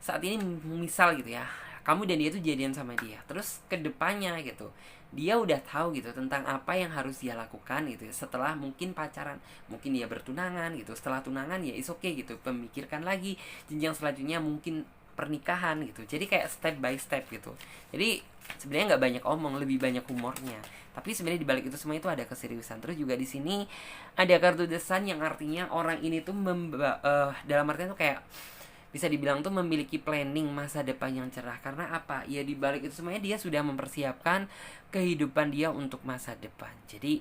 saat ini. Misal gitu ya, kamu dan dia tuh jadian sama dia, terus kedepannya gitu dia udah tahu gitu tentang apa yang harus dia lakukan gitu ya, setelah mungkin pacaran, mungkin dia bertunangan gitu, setelah tunangan ya is okay gitu, pemikirkan lagi jenjang selanjutnya mungkin pernikahan gitu. Jadi kayak step by step gitu. Jadi sebenarnya nggak banyak omong, lebih banyak humornya. Tapi sebenarnya di balik itu semua itu ada keseriusan. Terus juga di sini ada kartu The Sun yang artinya orang ini tuh dalam artian tuh kayak bisa dibilang tuh memiliki planning masa depan yang cerah. Karena apa? Ya di balik itu semuanya dia sudah mempersiapkan kehidupan dia untuk masa depan. Jadi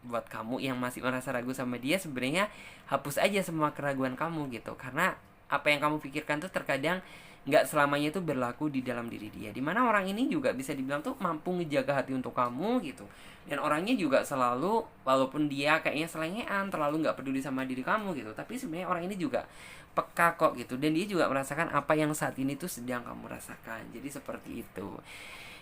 buat kamu yang masih merasa ragu sama dia, sebenarnya hapus aja semua keraguan kamu gitu. Karena apa yang kamu pikirkan tuh terkadang nggak selamanya itu berlaku di dalam diri dia. Dimana orang ini juga bisa dibilang tuh mampu ngejaga hati untuk kamu gitu. Dan orangnya juga selalu, walaupun dia kayaknya selengean, terlalu nggak peduli sama diri kamu gitu, tapi sebenarnya orang ini juga peka kok gitu. Dan dia juga merasakan apa yang saat ini tuh sedang kamu rasakan. Jadi seperti itu.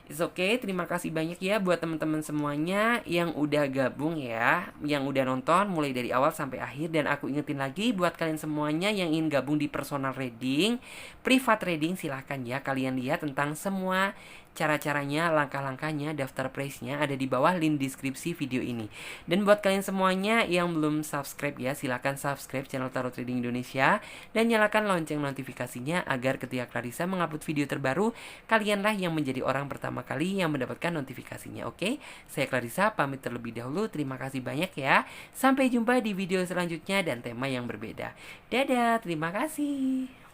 It's okay, terima kasih banyak ya buat teman-teman semuanya yang udah gabung ya, yang udah nonton mulai dari awal sampai akhir. Dan aku ingetin lagi buat kalian semuanya yang ingin gabung di personal reading, private reading, silahkan ya kalian lihat tentang semua cara-caranya, langkah-langkahnya, daftar price-nya ada di bawah link deskripsi video ini. Dan buat kalian semuanya yang belum subscribe ya, silahkan subscribe channel Tarot Trading Indonesia dan nyalakan lonceng notifikasinya agar ketika Clarissa mengupload video terbaru, kalianlah yang menjadi orang pertama kali yang mendapatkan notifikasinya. Oke, saya Clarissa pamit terlebih dahulu. Terima kasih banyak ya. Sampai jumpa di video selanjutnya dan tema yang berbeda. Dadah, terima kasih.